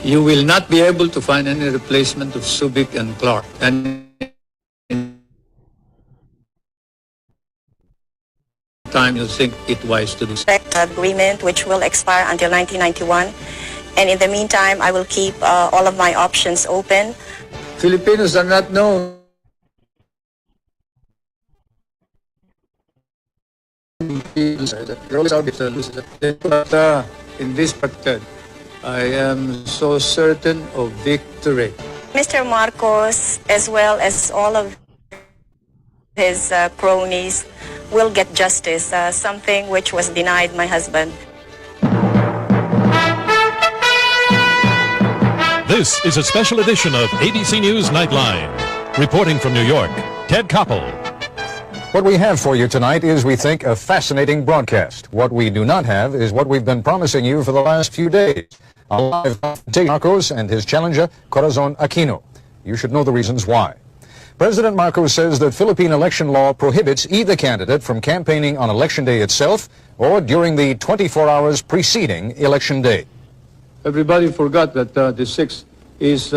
You will not be able to find any replacement of Subic and Clark. And time you think it wise to do so. Agreement which will expire until 1991. And in the meantime, I will keep all of my options open. Filipinos are not known but in this particular, I am so certain of victory. Mr. Marcos, as well as all of his cronies, will get justice, something which was denied my husband. This is a special edition of ABC News Nightline. Reporting from New York, Ted Koppel. What we have for you tonight is, we think, a fascinating broadcast. What we do not have is what we've been promising you for the last few days. A live confrontation Marcos and his challenger, Corazon Aquino. You should know the reasons why. President Marcos says that Philippine election law prohibits either candidate from campaigning on election day itself or during the 24 hours preceding election day. Everybody forgot that the 6th is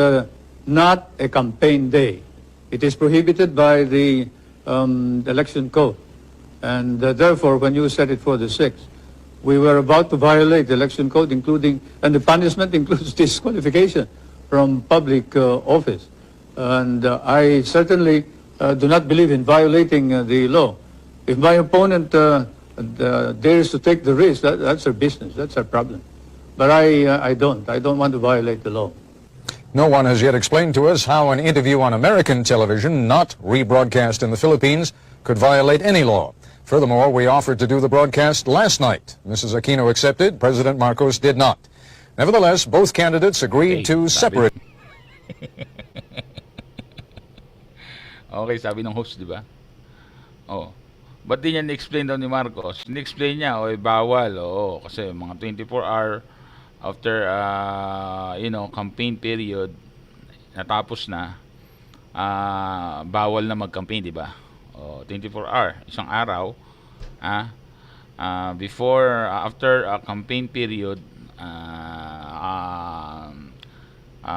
not a campaign day. It is prohibited by the election code. And therefore, when you set it for the 6th, we were about to violate the election code, and the punishment includes disqualification from public office. And I certainly do not believe in violating the law. If my opponent dares to take the risk, that's their business, that's their problem. But I don't want to violate the law. No one has yet explained to us how an interview on American television, not rebroadcast in the Philippines, could violate any law. Furthermore, we offered to do the broadcast last night. Mrs. Aquino accepted. President Marcos did not. Nevertheless, both candidates agreed to separate. Okay, sabi ng host, di ba? Oh. Ba't di niya ni-explain daw ni Marcos? Ni-explain niya, bawal. Oo, kasi mga 24-hour after, campaign period, natapos na, bawal na mag-campaign, di ba? 24-hour, isang araw, after a campaign period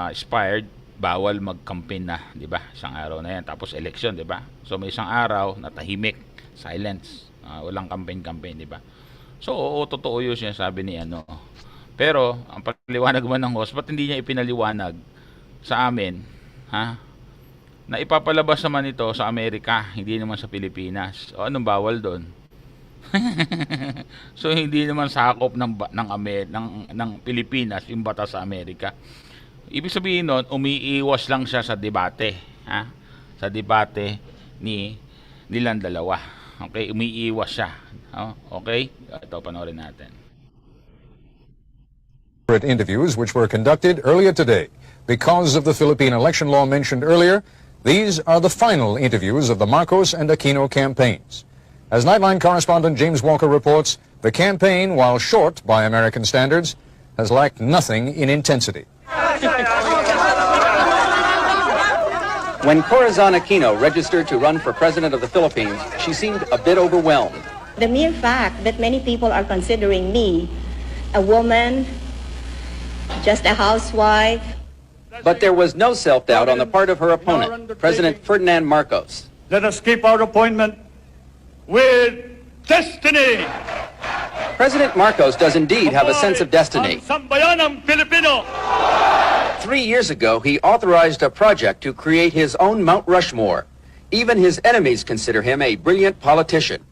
expired, bawal mag-campaign na, di ba? Isang araw na yan, tapos election, di ba? So may isang araw na tahimik, silence, walang campaign, di ba? So oo, totoo yun siya sabi ni ano. Pero ang paliwanag man ng host, ba't hindi niya ipinaliwanag sa amin, na ipapalabas naman ito sa Amerika, hindi naman sa Pilipinas. O anong bawal doon? So hindi naman sakop ng Pilipinas yung batas sa Amerika. Ibig sabihin nun, umiiwas lang siya sa debate, sa debate nilang dalawa. Okay, umiiwas siya. Okay? Ito, panoorin natin. Interviews which were conducted earlier today. Because of the Philippine election law mentioned earlier, these are the final interviews of the Marcos and Aquino campaigns. As Nightline correspondent James Walker reports, the campaign, while short by American standards, has lacked nothing in intensity. When Corazon Aquino registered to run for president of the Philippines, she seemed a bit overwhelmed. The mere fact that many people are considering me a woman, just a housewife. But there was no self-doubt on the part of her opponent, President Ferdinand Marcos. Let us keep our appointment with destiny. President Marcos does indeed have a sense of destiny. 3 years ago, he authorized a project to create his own Mount Rushmore. Even his enemies consider him a brilliant politician.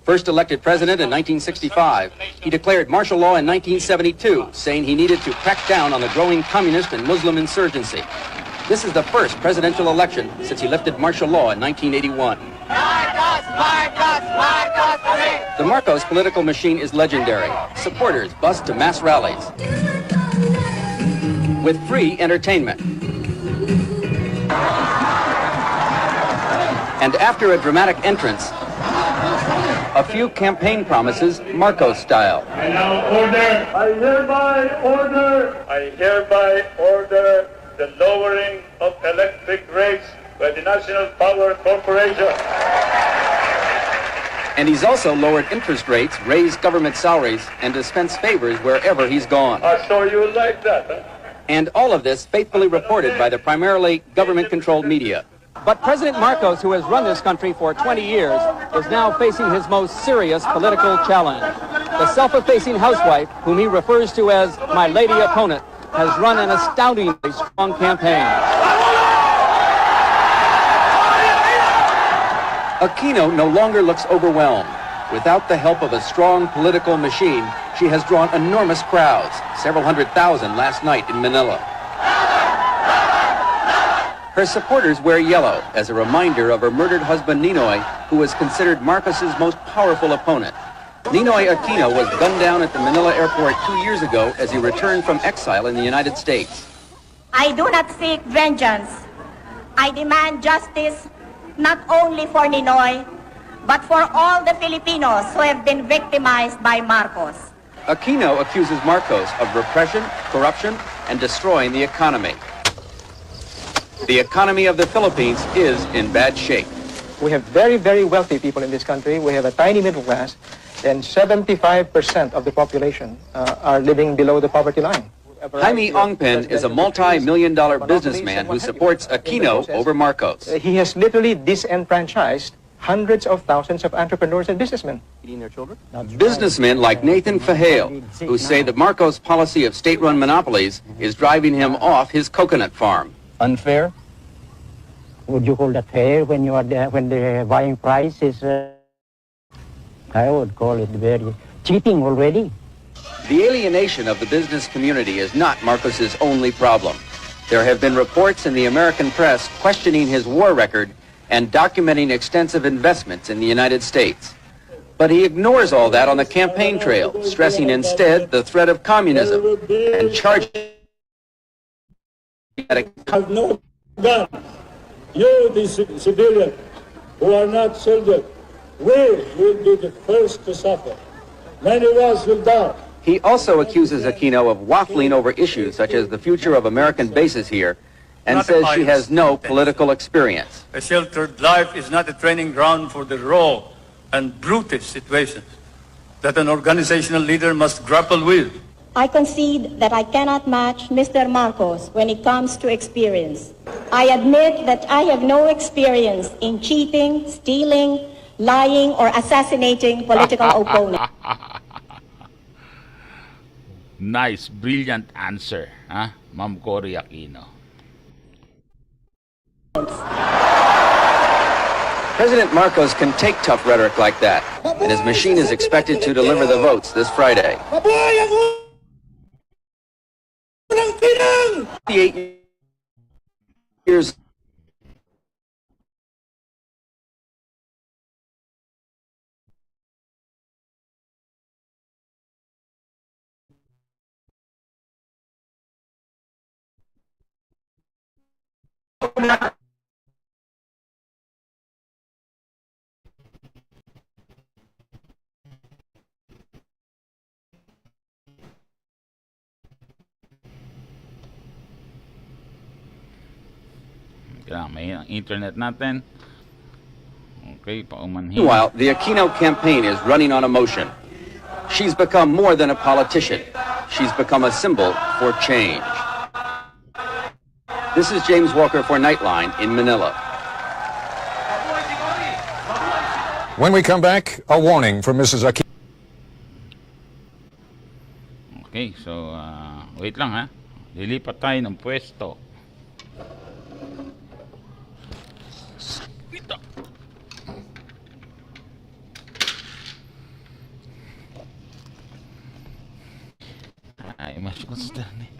First elected president in 1965, he declared martial law in 1972, saying he needed to crack down on the growing communist and Muslim insurgency. This is the first presidential election since he lifted martial law in 1981. The Marcos political machine is legendary. Supporters bus to mass rallies with free entertainment. And after a dramatic entrance, a few campaign promises Marcos style. I now order, I hereby order the lowering of electric rates by the National Power Corporation. And he's also lowered interest rates, raised government salaries, and dispensed favors wherever he's gone. So you like that, huh? And all of this faithfully reported by the primarily government-controlled media. But President Marcos, who has run this country for 20 years, is now facing his most serious political challenge. The self-effacing housewife, whom he refers to as my lady opponent, has run an astoundingly strong campaign. Aquino no longer looks overwhelmed. Without the help of a strong political machine, she has drawn enormous crowds, several 100,000 last night in Manila. Her supporters wear yellow as a reminder of her murdered husband Ninoy, who was considered Marcos's most powerful opponent. Ninoy Aquino was gunned down at the Manila airport 2 years ago as he returned from exile in the United States. I do not seek vengeance. I demand justice not only for Ninoy, but for all the Filipinos who have been victimized by Marcos. Aquino accuses Marcos of repression, corruption, and destroying the economy. The economy of the Philippines is in bad shape. We have very, very wealthy people in this country. We have a tiny middle class, and 75% of the population are living below the poverty line. Jaime Ongpen is a multi-million-dollar businessman who supports Aquino over Marcos. He has literally disenfranchised hundreds of thousands of entrepreneurs and businessmen. Businessmen like Nathan Fajal, who say that Marcos' policy of state-run monopolies is driving him off his coconut farm. Unfair? Would you call that fair when you are when the buying price is? I would call it very cheating already. The alienation of the business community is not Marcos's only problem. There have been reports in the American press questioning his war record and documenting extensive investments in the United States. But he ignores all that on the campaign trail, stressing instead the threat of communism and charging have no guns. You, the civilian, who are not soldiers, we will be the first to suffer. Many of us will die. He also accuses Aquino of waffling over issues such as the future of American bases here and says she has no political experience. A sheltered life is not a training ground for the raw and brutish situations that an organizational leader must grapple with. I concede that I cannot match Mr. Marcos when it comes to experience. I admit that I have no experience in cheating, stealing, lying, or assassinating political opponents. Nice, brilliant answer, huh? Ma'am Cory Aquino. President Marcos can take tough rhetoric like that, and his machine is expected to deliver the votes this Friday. 58 years May internet natin. Okay, paumanhin. Meanwhile, the Aquino campaign is running on emotion. She's become more than a politician. She's become a symbol for change. This is James Walker for Nightline in Manila. When we come back, a warning from Mrs. Aquino. Okay, so wait lang ha. Lilipat tayo ng pwesto. Dito. Ay, masuk ko sa daan eh.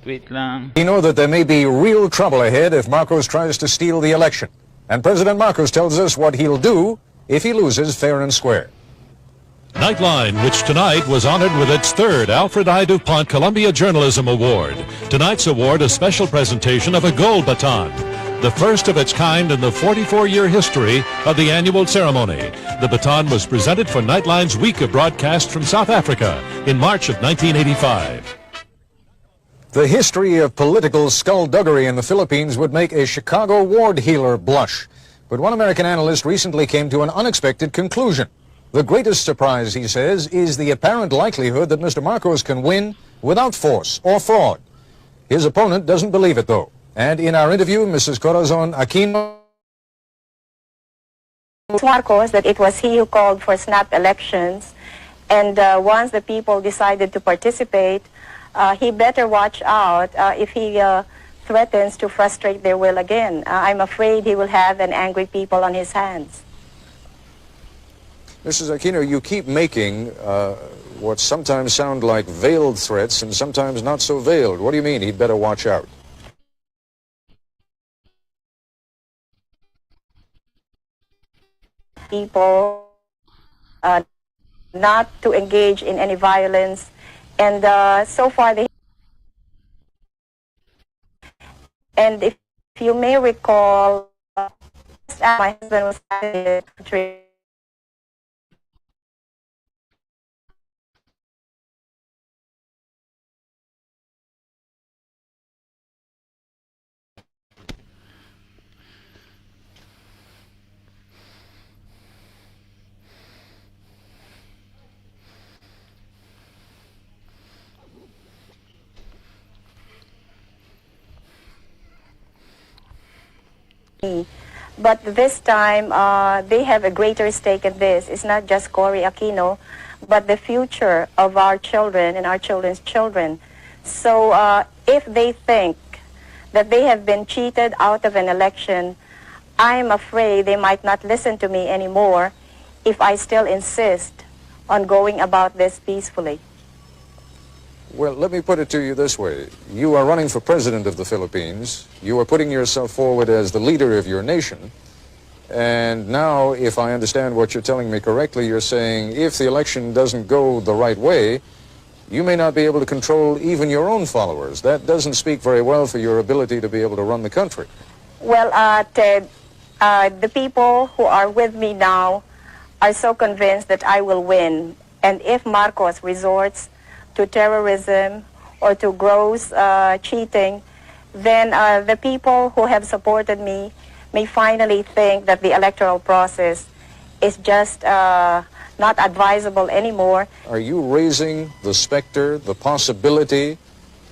Wait lang. We know that there may be real trouble ahead if Marcos tries to steal the election. And President Marcos tells us what he'll do if he loses fair and square. Nightline, which tonight was honored with its third Alfred I. DuPont Columbia Journalism Award. Tonight's award, a special presentation of a gold baton, the first of its kind in the 44-year history of the annual ceremony. The baton was presented for Nightline's week of broadcast from South Africa in March of 1985. The history of political skullduggery in the Philippines would make a Chicago ward healer blush. But one American analyst recently came to an unexpected conclusion. The greatest surprise, he says, is the apparent likelihood that Mr. Marcos can win without force or fraud. His opponent doesn't believe it, though. And in our interview, Mrs. Corazon Aquino... Marcos, that it was he who called for snap elections, and once the people decided to participate, he better watch out if he threatens to frustrate their will again. I'm afraid he will have an angry people on his hands. Mrs. Aquino, you keep making what sometimes sound like veiled threats and sometimes not so veiled. What do you mean he'd better watch out? People not to engage in any violence, and so far they... And if you may recall, my husband was having But this time, they have a greater stake in this. It's not just Cory Aquino, but the future of our children and our children's children. So if they think that they have been cheated out of an election, I'm afraid they might not listen to me anymore if I still insist on going about this peacefully. Well, let me put it to you this way. You are running for president of the Philippines. You are putting yourself forward as the leader of your nation. And now, if I understand what you're telling me correctly, you're saying if the election doesn't go the right way, you may not be able to control even your own followers. That doesn't speak very well for your ability to be able to run the country. Well, Ted, the people who are with me now are so convinced that I will win. And if Marcos resorts to terrorism or to gross cheating, then the people who have supported me may finally think that the electoral process is just not advisable anymore. Are you raising the specter, the possibility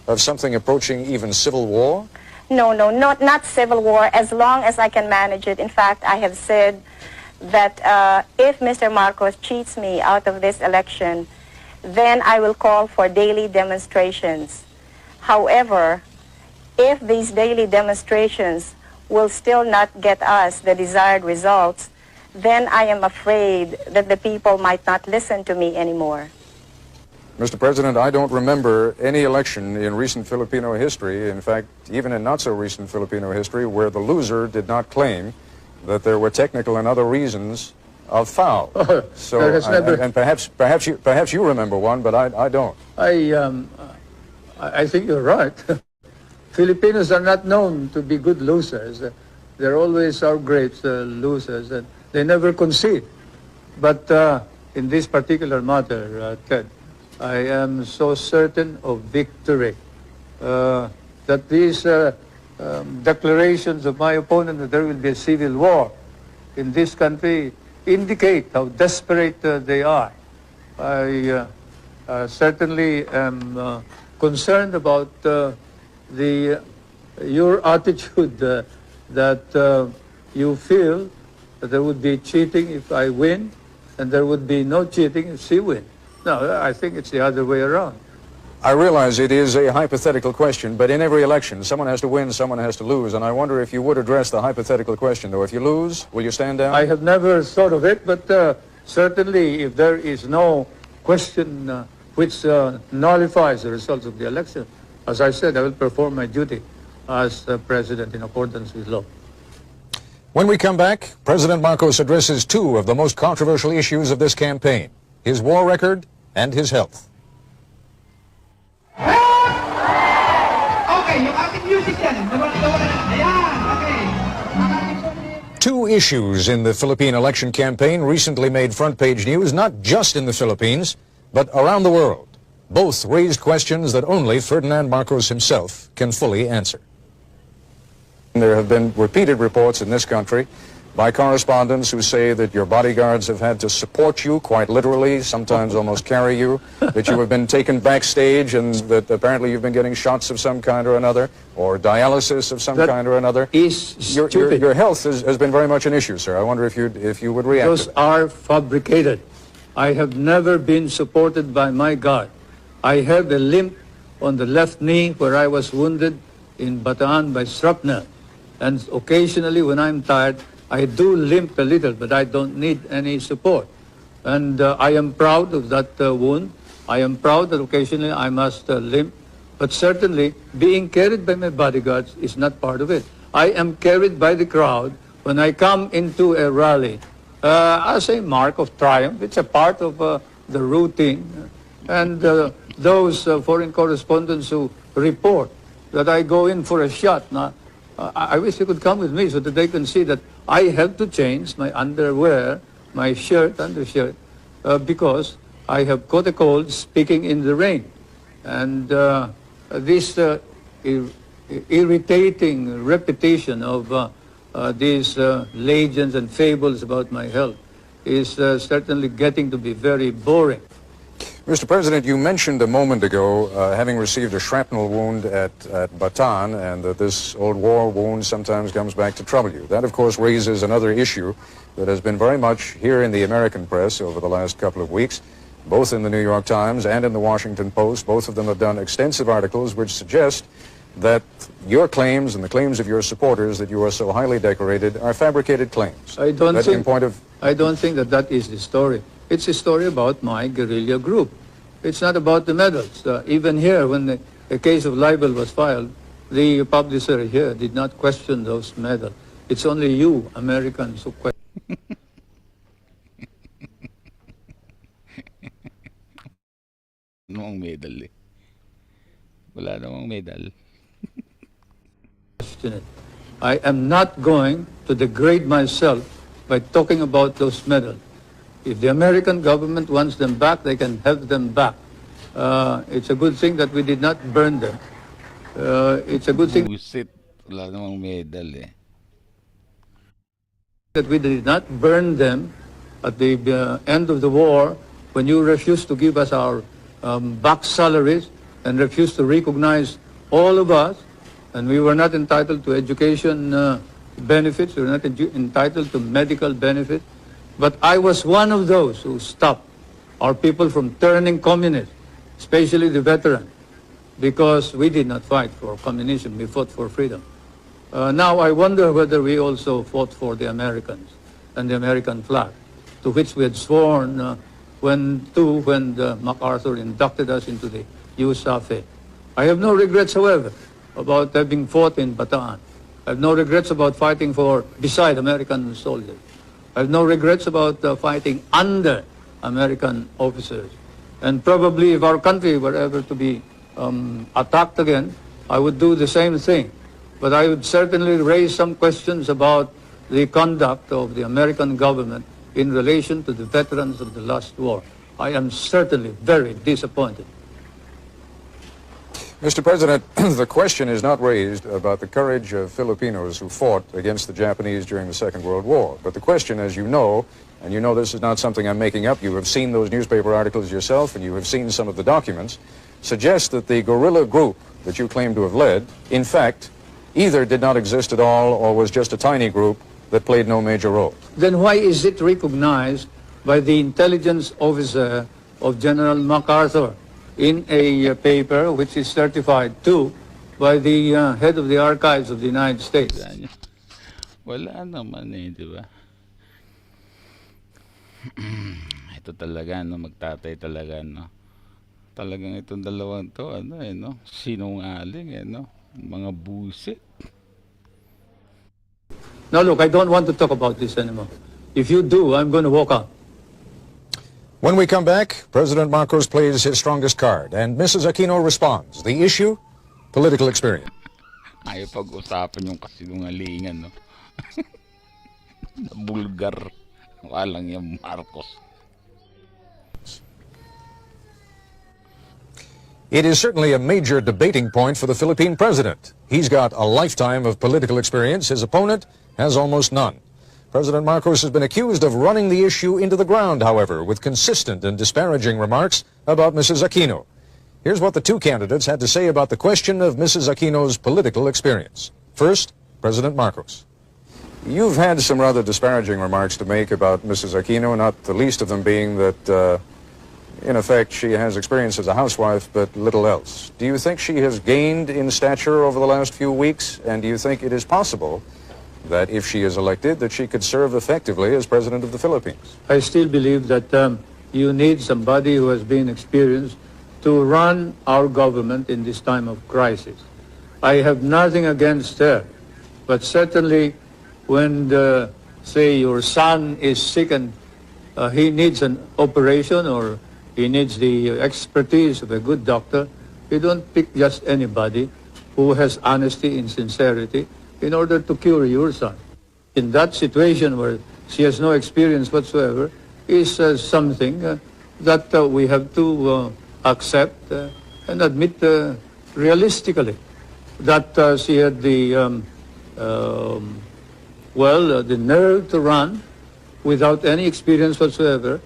of something approaching even civil war? No, not civil war, as long as I can manage it. In fact, I have said that if Mr. Marcos cheats me out of this election, then I will call for daily demonstrations. However, if these daily demonstrations will still not get us the desired results, then I am afraid that the people might not listen to me anymore. Mr. President, I don't remember any election in recent Filipino history, in fact, even in not-so-recent Filipino history, where the loser did not claim that there were technical and other reasons of foul. So, and perhaps you remember one, but I don't. I think you're right. Filipinos are not known to be good losers. They're always our great losers, and they never concede. But in this particular matter, Ted, I am so certain of victory that these declarations of my opponent that there will be a civil war in this country indicate how desperate they are. I certainly am concerned about your attitude that you feel that there would be cheating if I win, and there would be no cheating if she wins. No, I think it's the other way around. I realize it is a hypothetical question, but in every election, someone has to win, someone has to lose, and I wonder if you would address the hypothetical question, though. If you lose, will you stand down? I have never thought of it, but certainly if there is no question which nullifies the results of the election, as I said, I will perform my duty as president in accordance with law. When we come back, President Marcos addresses two of the most controversial issues of this campaign, his war record and his health. Okay, yung ating music yan. Ayan, okay. Two issues in the Philippine election campaign recently made front-page news, not just in the Philippines, but around the world. Both raised questions that only Ferdinand Marcos himself can fully answer. There have been repeated reports in this country by correspondents who say that your bodyguards have had to support you, quite literally, sometimes almost carry you, that you have been taken backstage and that apparently you've been getting shots of some kind or another, or dialysis of some kind or another. Your health has been very much an issue, sir. I wonder if you would react. Those are fabricated. I have never been supported by my guard. I have a limp on the left knee where I was wounded in Bataan by shrapnel. And occasionally when I'm tired, I do limp a little, but I don't need any support. And I am proud of that wound. I am proud that occasionally I must limp. But certainly, being carried by my bodyguards is not part of it. I am carried by the crowd when I come into a rally as a mark of triumph. It's a part of the routine. And those foreign correspondents who report that I go in for a shot, now, I wish they could come with me so that they can see that I have to change my underwear, my shirt, undershirt, because I have caught a cold speaking in the rain. And this irritating repetition of these legends and fables about my health is certainly getting to be very boring. Mr. President, you mentioned a moment ago having received a shrapnel wound at Bataan, and that this old war wound sometimes comes back to trouble you. That, of course, raises another issue that has been very much here in the American press over the last couple of weeks, both in the New York Times and in the Washington Post. Both of them have done extensive articles which suggest that your claims and the claims of your supporters that you are so highly decorated are fabricated claims. I don't think that that is the story. It's a story about my guerrilla group. It's not about the medals. Even here, when the case of libel was filed, the publisher here did not question those medals. It's only you, Americans, who question. Namang medal eh. Wala namang medal. I am not going to degrade myself by talking about those medals. If the American government wants them back, they can have them back. It's a good thing that we did not burn them. It's a good thing Wala namang medal eh. that we did not burn them at the end of the war when you refused to give us our back salaries and refused to recognize all of us, and we were not entitled to education benefits, we were not entitled to medical benefits. But I was one of those who stopped our people from turning communist, especially the veterans, because we did not fight for communism, we fought for freedom. Now I wonder whether we also fought for the Americans and the American flag, to which we had sworn when MacArthur inducted us into the USAFE. I have no regrets, however, about having fought in Bataan. I have no regrets about fighting beside American soldiers. I have no regrets about fighting under American officers. And probably if our country were ever to be attacked again, I would do the same thing. But I would certainly raise some questions about the conduct of the American government in relation to the veterans of the last war. I am certainly very disappointed. Mr. President, the question is not raised about the courage of Filipinos who fought against the Japanese during the Second World War. But the question, as you know, and you know this is not something I'm making up, you have seen those newspaper articles yourself and you have seen some of the documents, suggests that the guerrilla group that you claim to have led, in fact, either did not exist at all or was just a tiny group that played no major role. Then why is it recognized by the intelligence officer of General MacArthur in a paper which is certified too by the head of the archives of the United States? Wala naman di ba? Ito talaga, no? Magtatay talaga, no? Talagang itong dalawang to, no? Sinungaling, no? Mga busit. Now look, I don't want to talk about this anymore. If you do, I'm going to walk out. When we come back, President Marcos plays his strongest card, and Mrs. Aquino responds. The issue? Political experience. Ayaw pag-usapan yung kasinungalingan, no? Bulgar. Walang yung Marcos. It is certainly a major debating point for the Philippine president. He's got a lifetime of political experience. His opponent has almost none. President Marcos has been accused of running the issue into the ground, however, with consistent and disparaging remarks about Mrs. Aquino. Here's what the two candidates had to say about the question of Mrs. Aquino's political experience. First, President Marcos. You've had some rather disparaging remarks to make about Mrs. Aquino, not the least of them being that, in effect, she has experience as a housewife, but little else. Do you think she has gained in stature over the last few weeks? And do you think it is possible that if she is elected, that she could serve effectively as President of the Philippines? I still believe that you need somebody who has been experienced to run our government in this time of crisis. I have nothing against her, but certainly when, say, your son is sick and he needs an operation or he needs the expertise of a good doctor, you don't pick just anybody who has honesty and sincerity in order to cure your son. In that situation where she has no experience whatsoever is something that we have to accept and admit realistically that she had the the nerve to run without any experience whatsoever,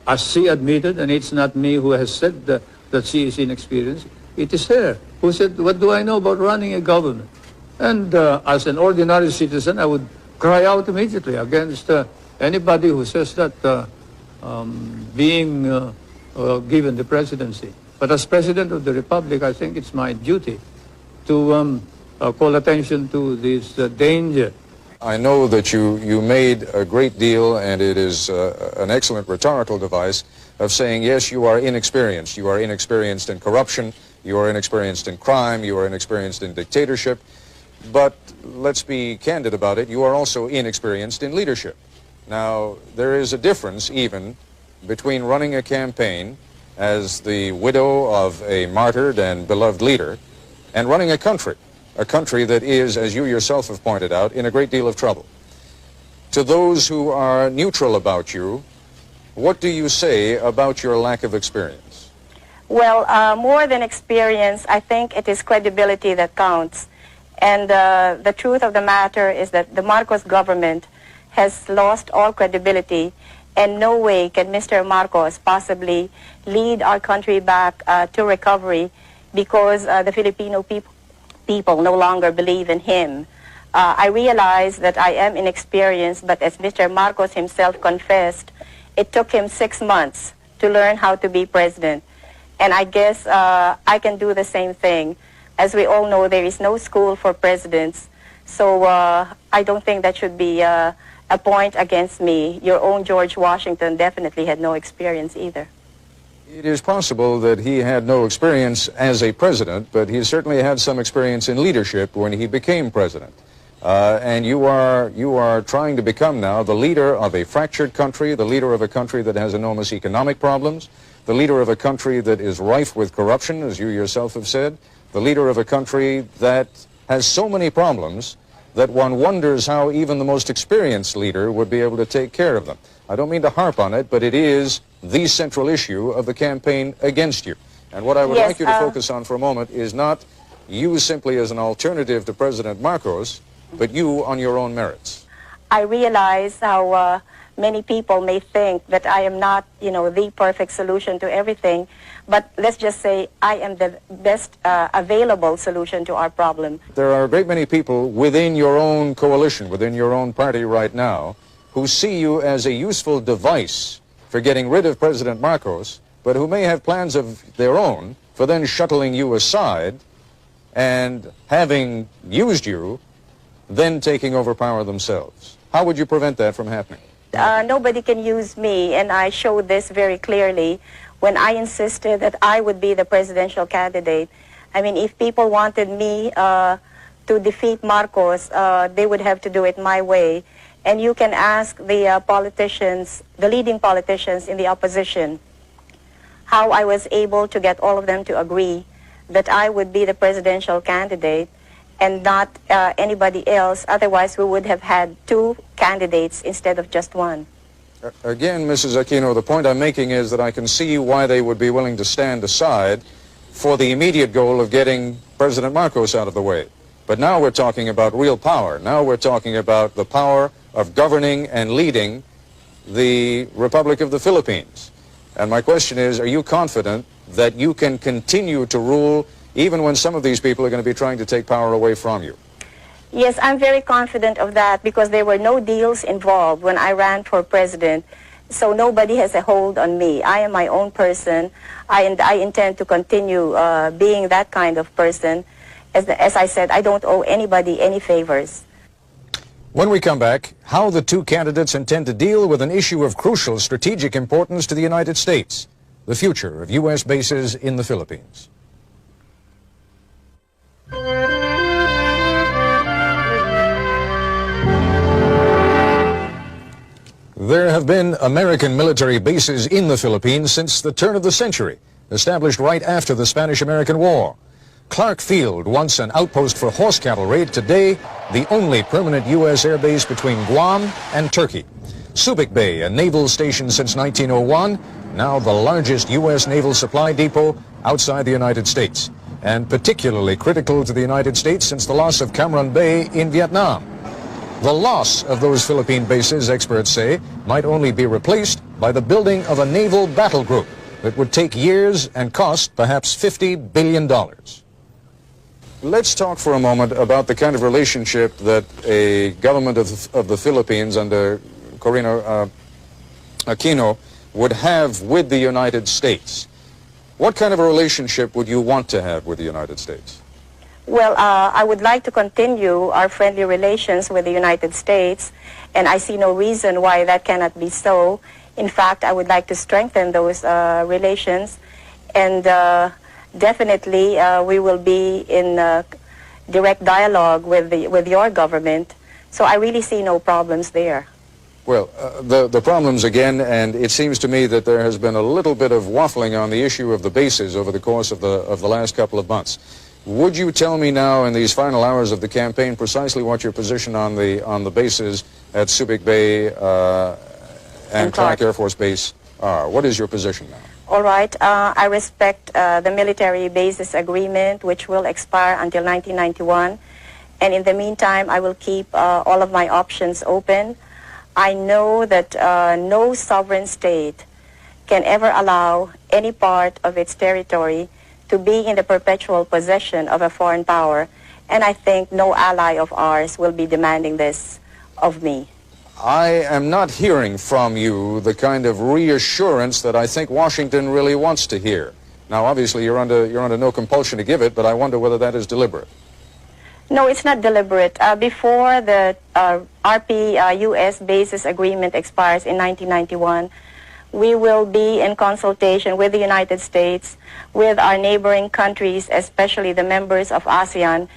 as she admitted, and it's not me who has said that she is inexperienced, it is her who said, what do I know about running a government? And as an ordinary citizen, I would cry out immediately against anybody who says that being given the presidency. But as President of the Republic, I think it's my duty to call attention to this danger. I know that you made a great deal, and it is an excellent rhetorical device of saying, yes, you are inexperienced. You are inexperienced in corruption. You are inexperienced in crime. You are inexperienced in dictatorship. But let's be candid about it. You are also inexperienced in leadership. Now, there is a difference even between running a campaign as the widow of a martyred and beloved leader and running a country that is, as you yourself have pointed out, in a great deal of trouble. To those who are neutral about you, what do you say about your lack of experience? Well, more than experience, I think it is credibility that counts. And the truth of the matter is that the Marcos government has lost all credibility, and no way can Mr. Marcos possibly lead our country back to recovery because the Filipino people no longer believe in him. I realize that I am inexperienced, but as Mr. Marcos himself confessed, it took him 6 months to learn how to be president. And I guess I can do the same thing. As we all know, there is no school for presidents, so I don't think that should be a point against me. Your own George Washington definitely had no experience either. It is possible that he had no experience as a president, but he certainly had some experience in leadership when he became president. And you are trying to become now the leader of a fractured country, the leader of a country that has enormous economic problems, the leader of a country that is rife with corruption, as you yourself have said, the leader of a country that has so many problems that one wonders how even the most experienced leader would be able to take care of them. I don't mean to harp on it, but it is the central issue of the campaign against you. And what I would like you to focus on for a moment is not you simply as an alternative to President Marcos, but you on your own merits. I realize how many people may think that I am not, the perfect solution to everything, but let's just say I am the best available solution to our problem. There are a great many people within your own coalition, within your own party right now, who see you as a useful device for getting rid of President Marcos, but who may have plans of their own for then shuttling you aside and, having used you, then taking over power themselves. How would you prevent that from happening? Nobody can use me, and I showed this very clearly when I insisted that I would be the presidential candidate. I mean, if people wanted me to defeat Marcos, they would have to do it my way. And you can ask the politicians, the leading politicians in the opposition, how I was able to get all of them to agree that I would be the presidential candidate and not anybody else. Otherwise, we would have had two candidates instead of just one. Again, Mrs. Aquino, the point I'm making is that I can see why they would be willing to stand aside for the immediate goal of getting President Marcos out of the way. But now we're talking about real power. Now we're talking about the power of governing and leading the Republic of the Philippines. And my question is, are you confident that you can continue to rule even when some of these people are going to be trying to take power away from you? Yes, I'm very confident of that because there were no deals involved when I ran for president. So nobody has a hold on me. I am my own person. I intend to continue being that kind of person. As I said, I don't owe anybody any favors. When we come back, how the two candidates intend to deal with an issue of crucial strategic importance to the United States, the future of U.S. bases in the Philippines. There have been American military bases in the Philippines since the turn of the century, established right after the Spanish-American War. Clark Field, once an outpost for horse cavalry, today the only permanent U.S. air base between Guam and Turkey. Subic Bay, a naval station since 1901, now the largest U.S. naval supply depot outside the United States, and particularly critical to the United States since the loss of Cam Ranh Bay in Vietnam. The loss of those Philippine bases, experts say, might only be replaced by the building of a naval battle group that would take years and cost perhaps $50 billion. Let's talk for a moment about the kind of relationship that a government of the Philippines under Corina Aquino would have with the United States. What kind of a relationship would you want to have with the United States? Well, I would like to continue our friendly relations with the United States, and I see no reason why that cannot be so. In fact, I would like to strengthen those relations, and definitely we will be in direct dialogue with your government, so I really see no problems there. Well, the problems again, and it seems to me that there has been a little bit of waffling on the issue of the bases over the course of the last couple of months. Would you tell me now in these final hours of the campaign precisely what your position on the bases at Subic Bay and Clark Air Force Base are? What is your position now? All right. I respect the military bases agreement, which will expire until 1991. And in the meantime, I will keep all of my options open. I know that no sovereign state can ever allow any part of its territory to be in the perpetual possession of a foreign power, and I think no ally of ours will be demanding this of me. I am not hearing from you the kind of reassurance that I think Washington really wants to hear. Now, obviously, you're under no compulsion to give it, but I wonder whether that is deliberate. No, it's not deliberate. Before the RP-U.S. bases agreement expires in 1991, we will be in consultation with the United States, with our neighboring countries, especially the members of ASEAN,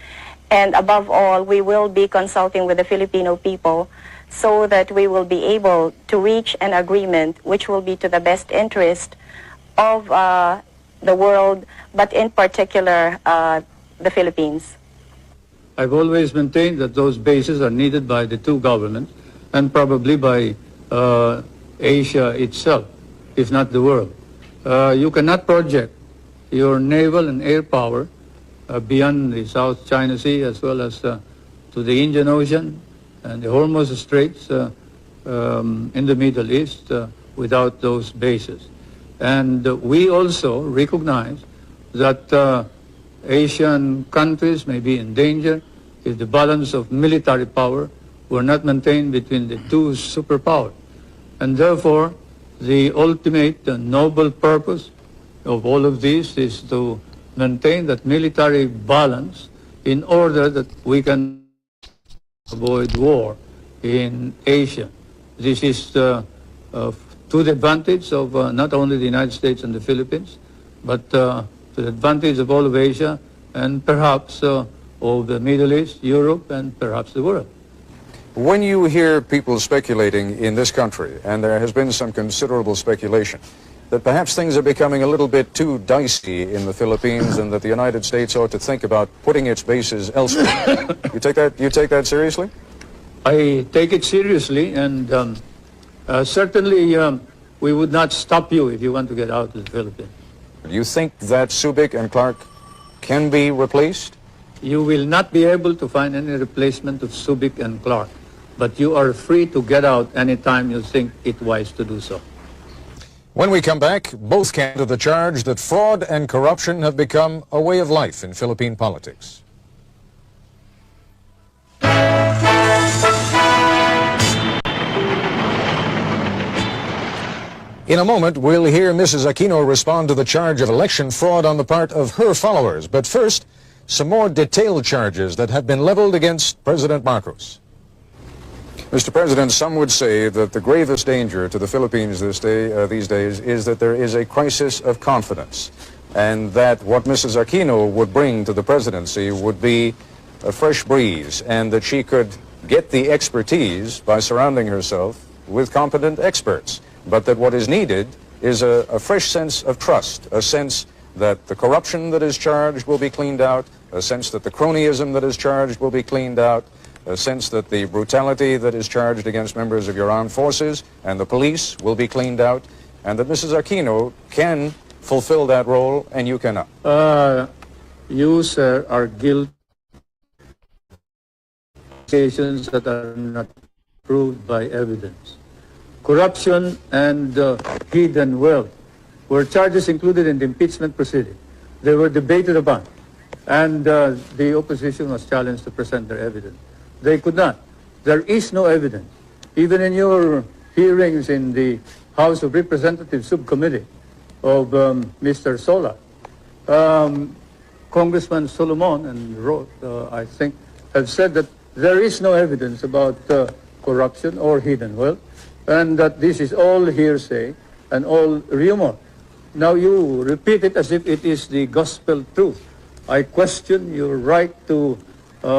and above all, we will be consulting with the Filipino people so that we will be able to reach an agreement which will be to the best interest of the world, but in particular, the Philippines. I've always maintained that those bases are needed by the two governments and probably by Asia itself, if not the world. You cannot project your naval and air power beyond the South China Sea as well as to the Indian Ocean and the Hormuz Straits in the Middle East without those bases. And we also recognize that Asian countries may be in danger if the balance of military power were not maintained between the two superpowers. And therefore, the ultimate noble purpose of all of this is to maintain that military balance in order that we can avoid war in Asia. This is to the advantage of not only the United States and the Philippines, but to the advantage of all of Asia and perhaps of the Middle East, Europe, and perhaps the world. When you hear people speculating in this country, and there has been some considerable speculation, that perhaps things are becoming a little bit too dicey in the Philippines and that the United States ought to think about putting its bases elsewhere. You take that seriously? I take it seriously, and certainly we would not stop you if you want to get out of the Philippines. Do you think that Subic and Clark can be replaced? You will not be able to find any replacement of Subic and Clark, but you are free to get out anytime you think it wise to do so. When we come back, both counter the charge that fraud and corruption have become a way of life in Philippine politics. In a moment, we'll hear Mrs. Aquino respond to the charge of election fraud on the part of her followers. But first, some more detailed charges that have been leveled against President Marcos. Mr. President, some would say that the gravest danger to the Philippines these days is that there is a crisis of confidence, and that what Mrs. Aquino would bring to the presidency would be a fresh breeze, and that she could get the expertise by surrounding herself with competent experts, but that what is needed is a fresh sense of trust, a sense that the corruption that is charged will be cleaned out, a sense that the cronyism that is charged will be cleaned out, a sense that the brutality that is charged against members of your armed forces and the police will be cleaned out, and that Mrs. Aquino can fulfill that role and you cannot. You, sir, are guilty of accusations that are not proved by evidence. Corruption and hidden wealth were charges included in the impeachment proceeding. They were debated upon, and the opposition was challenged to present their evidence. They could not. There is no evidence. Even in your hearings in the House of Representatives Subcommittee of Mr. Sola, Congressman Solomon and Roth, I think, have said that there is no evidence about corruption or hidden wealth, and that this is all hearsay and all rumor. Now you repeat it as if it is the gospel truth. I question your right to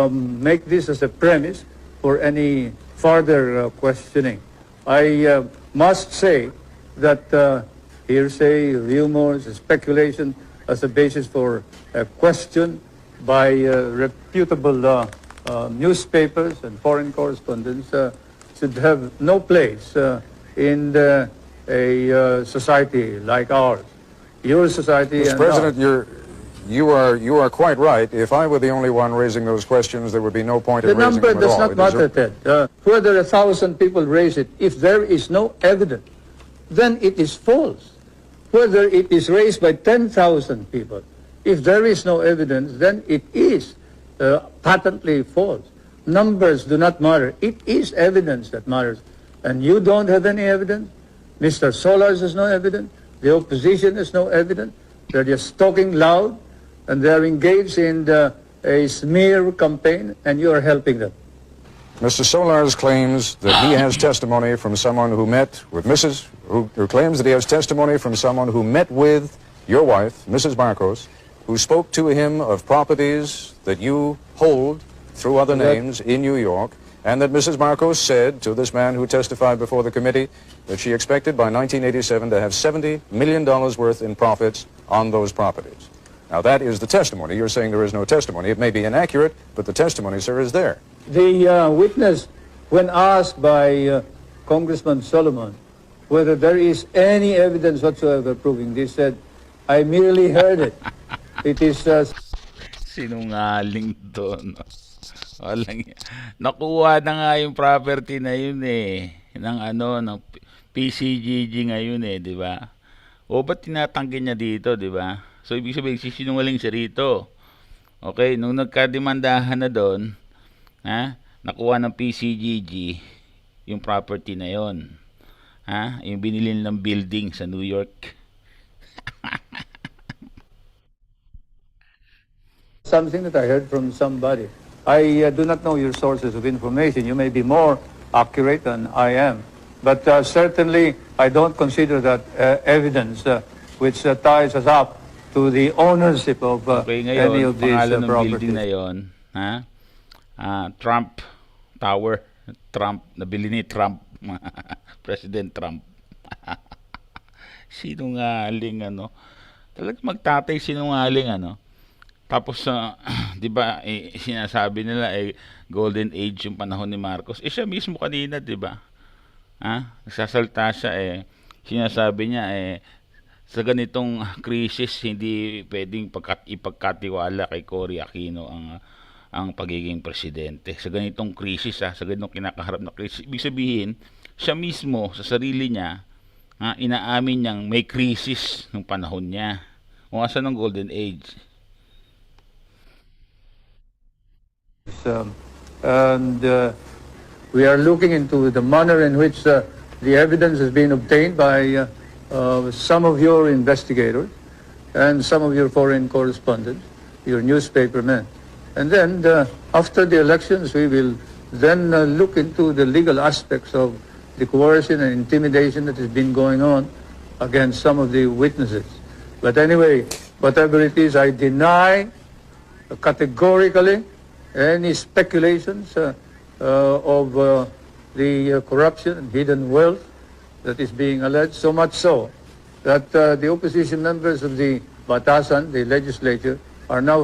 make this as a premise for any further questioning. I must say that hearsay, rumors, speculation as a basis for a question by reputable newspapers and foreign correspondents should have no place in a society like ours. Your society Mr. and President, ours. you are quite right. If I were the only one raising those questions, there would be no point in The raising number them at all. does not matter, Ted. Whether 1,000 people raise it, if there is no evidence, then it is false. Whether it is raised by 10,000 people, if there is no evidence, then it is patently false. Numbers do not matter. It is evidence that matters. And you don't have any evidence. Mr. Solars has no evidence. The opposition has no evidence. They're just talking loud, and they're engaged in a smear campaign, and you are helping them. Mr. Solars claims that he has testimony from someone who met with who claims that he has testimony from someone who met with your wife, Mrs. Marcos, who spoke to him of properties that you hold through other names in New York, and that Mrs. Marcos said to this man who testified before the committee that she expected by 1987 to have $70 million worth in profits on those properties. Now, that is the testimony. You're saying there is no testimony. It may be inaccurate, but the testimony, sir, is there. The witness, when asked by Congressman Solomon whether there is any evidence whatsoever proving this, said, I merely heard it. It is... Sinungaling to, no? Walang, nakuha na nga yung property na yun eh. ng ng PCGG ngayon di ba? O ba't tinatanggi niya dito, di ba? So ibig sabihin sisinungaling siya rito. Okay, nung nagkademandahan na doon, nakuha ng PCGG yung property na yon. Yung binili ng building sa New York. Something that I heard from somebody. I do not know your sources of information. You may be more accurate than I am. But certainly, I don't consider that evidence which ties us up to the ownership of ngayon, any of these pangalan ng properties. building na yon, Trump Tower. Trump, nabili ni Trump. President Trump. Sinungaling, Talagang magtatay sinungaling, Tapos, di ba, sinasabi nila, golden age yung panahon ni Marcos. Siya mismo kanina, di ba? Nagsasalta siya, sinasabi niya, sa ganitong krisis, hindi pwedeng ipagkatiwala kay Cory Aquino ang pagiging presidente. Sa ganitong krisis, sa ganitong kinakaharap na krisis, ibig sabihin, siya mismo, sa sarili niya, inaamin niyang may krisis ng panahon niya. Kung asa ng golden age. We are looking into the manner in which the evidence has been obtained by some of your investigators and some of your foreign correspondents, your newspapermen. And then after the elections, we will then look into the legal aspects of the coercion and intimidation that has been going on against some of the witnesses. But anyway, whatever it is, I deny categorically any speculations of the corruption and hidden wealth that is being alleged, so much so that the opposition members of the Batasan, the legislature, are now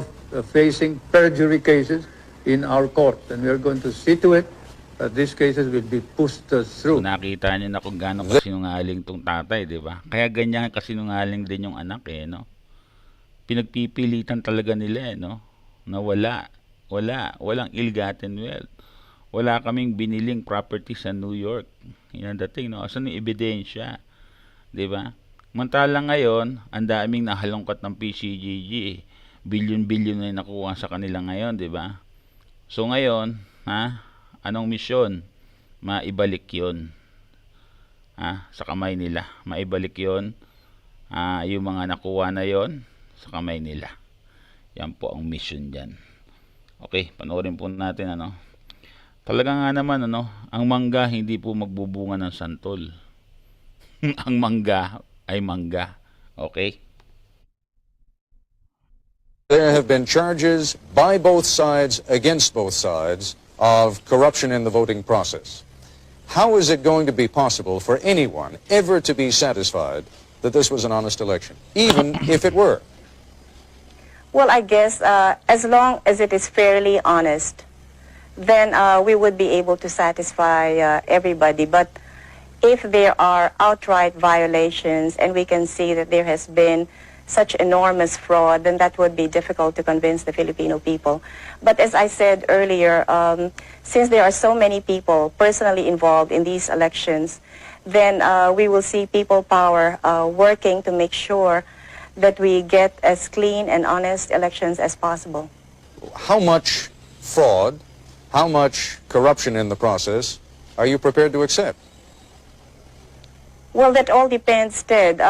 facing perjury cases in our court. And we are going to see to it that these cases will be pushed through. Nakita niyo na kung gaano kasinungaling tong tatay, di ba? Kaya ganyan kasinungaling din yung anak, Pinagpipilitan talaga nila, na walang ill-gotten wealth. Wala kaming biniling property sa New York. Yan ang dating, Asan yung ebidensya? Di ba? Mantala ngayon, ang daming nahalongkat ng PCGG. Bilyon-bilyon na yung nakuha sa kanila ngayon, di ba? So ngayon, anong misyon? Maibalik yun. Sa kamay nila. Maibalik yun. Yung mga nakuha na yon sa kamay nila. Yan po ang mission dyan. Okay, panoorin po natin, Talaga nga naman, ang mangga hindi po magbubunga ng santol. Ang mangga ay mangga. Okay? There have been charges by both sides, against both sides, of corruption in the voting process. How is it going to be possible for anyone ever to be satisfied that this was an honest election, even if it were? Well, I guess as long as it is fairly honest, then we would be able to satisfy everybody. But if there are outright violations and we can see that there has been such enormous fraud, then that would be difficult to convince the Filipino people. But as I said earlier, since there are so many people personally involved in these elections, then we will see people power working to make sure that we get as clean and honest elections as possible. How much fraud, how much corruption in the process are you prepared to accept? Well, that all depends, Ted.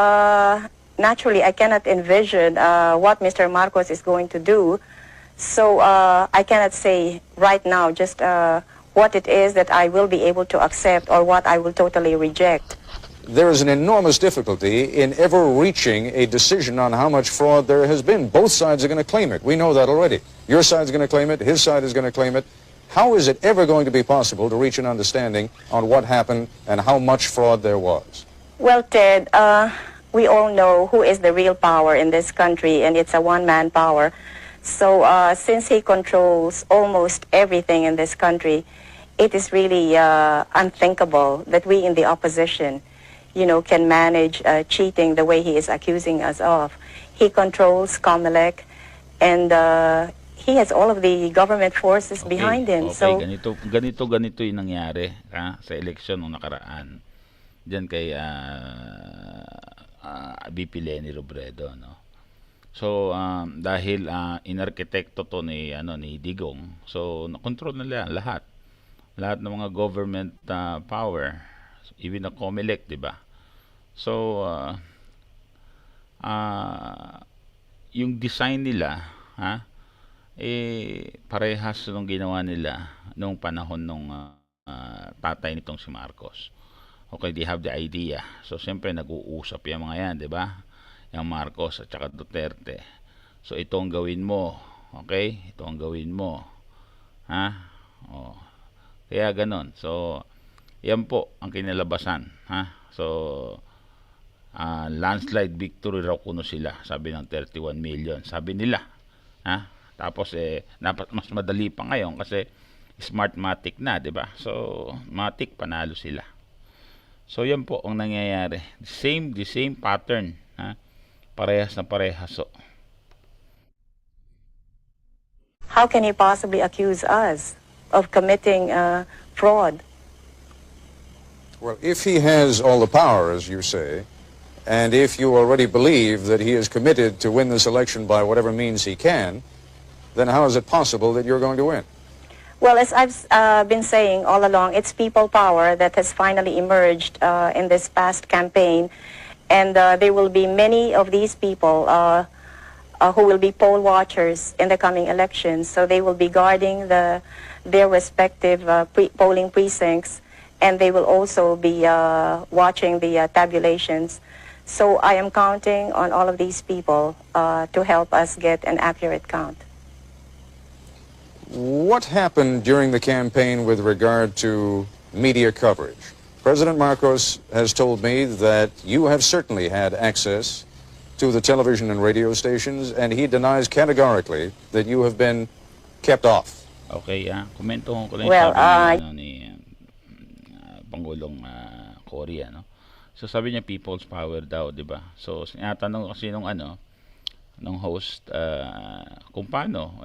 Naturally, I cannot envision what Mr. Marcos is going to do. So I cannot say right now just what it is that I will be able to accept or what I will totally reject. There is an enormous difficulty in ever reaching a decision on how much fraud there has been. Both sides are going to claim it. We know that already. Your side is going to claim it. His side is going to claim it. How is it ever going to be possible to reach an understanding on what happened and how much fraud there was? Well, Ted, we all know who is the real power in this country, and it's a one-man power. So since he controls almost everything in this country, it is really unthinkable that we in the opposition, can manage cheating the way he is accusing us of. He controls COMELEC, and he has all of the government forces behind him. Okay, So ganito yung nangyari sa eleksyon nung nakaraan. Diyan kay VP Leni Robredo, no. So dahil inarkitekto to ni Digong, so nakontrol nila lahat ng mga government power, even the COMELEC, di ba? So yung design nila, parehas nung ginawa nila nung panahon nung tatay nitong si Marcos. Okay, they have the idea. So siyempre nag-uusap yung mga yan, di ba? Yung Marcos at saka Duterte. So ito ang gawin mo. Okay? Ito ang gawin mo. Kaya ganon. So yan po ang kinalabasan. So landslide victory raw kuno sila. Sabi ng 31 million. Sabi nila. Tapos mas madali pa ngayon kasi Smartmatic na, 'di ba? So Matic panalo sila. So yan po ang nangyayari. The same pattern, parehas na parehas. So how can he possibly accuse us of committing fraud? Well, if he has all the power, as you say, and if you already believe that he is committed to win this election by whatever means he can, then how is it possible that you're going to win? Well, as I've been saying all along, it's people power that has finally emerged in this past campaign. And there will be many of these people who will be poll watchers in the coming elections. So they will be guarding their respective polling precincts, and they will also be watching the tabulations. So I am counting on all of these people to help us get an accurate count. What happened during the campaign with regard to media coverage? President Marcos has told me that you have certainly had access to the television and radio stations, and he denies categorically that you have been kept off. Okay, komento ko lang sabi ni Pangulong Korea, no? So sabi niya people's power daw, 'di ba? So tinatanong kasi nung host kung paano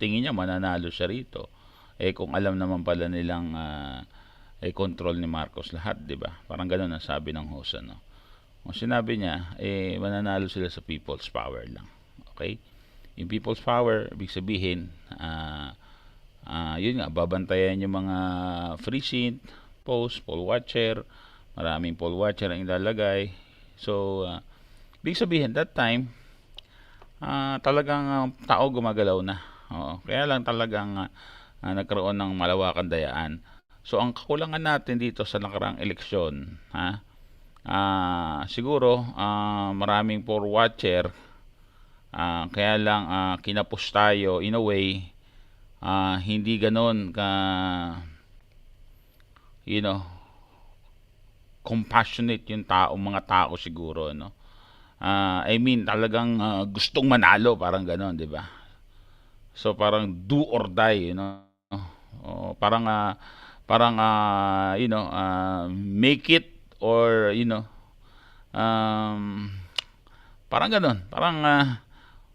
tingin niya mananalo siya rito. Kung alam naman pala nilang control ni Marcos lahat, 'di ba? Parang ganoon ang sabi ng host, ano. Kung sinabi niya mananalo sila sa people's power lang. Okay? Yung people's power, ibig sabihin yun nga, babantayan yung mga free seat, post, poll watcher, maraming poll watcher ang ilalagay. So ibig sabihin, that time, talagang tao gumagalaw na. Kaya lang talagang nagkaroon ng malawakang dayaan. So, ang kakulangan natin dito sa nakaraang eleksyon, siguro, maraming poll watcher, kaya lang kinapos tayo, in a way, hindi ganon compassionate yung mga tao siguro, no? I mean, talagang gustong manalo, parang gano'n, di ba? So, parang do or die, parang make it or, parang gano'n. Parang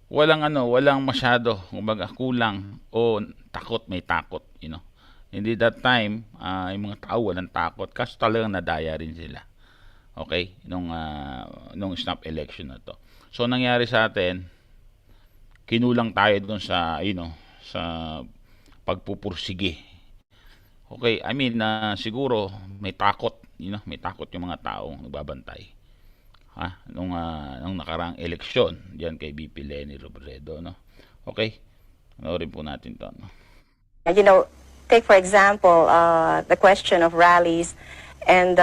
walang masyado, kumbaga, kulang o may takot, Hindi that time, yung mga tao walang takot kasi talagang nadaya rin sila. Okay, nung snap election na to. So nangyari sa atin, kinulang tayo dun sa sa pagpupursige. Okay, I mean siguro may takot, may takot yung mga taong nagbabantay. Nung nakaraang eleksyon diyan kay VP Leni Robredo, no. Okay? Panoorin po natin 'to, no. Take for example the question of rallies and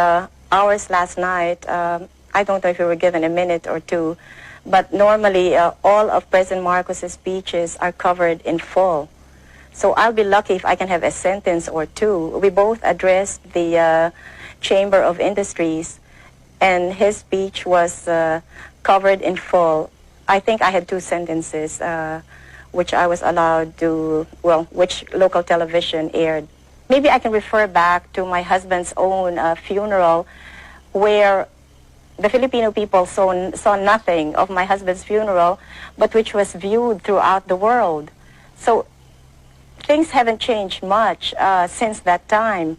ours last night. I don't know if we were given a minute or two, but normally all of President Marcos's speeches are covered in full. So I'll be lucky if I can have a sentence or two. We both addressed the Chamber of Industries, and his speech was covered in full. I think I had two sentences, which I was allowed to, which local television aired. Maybe I can refer back to my husband's own funeral, where the Filipino people saw nothing of my husband's funeral, but which was viewed throughout the world. So things haven't changed much since that time.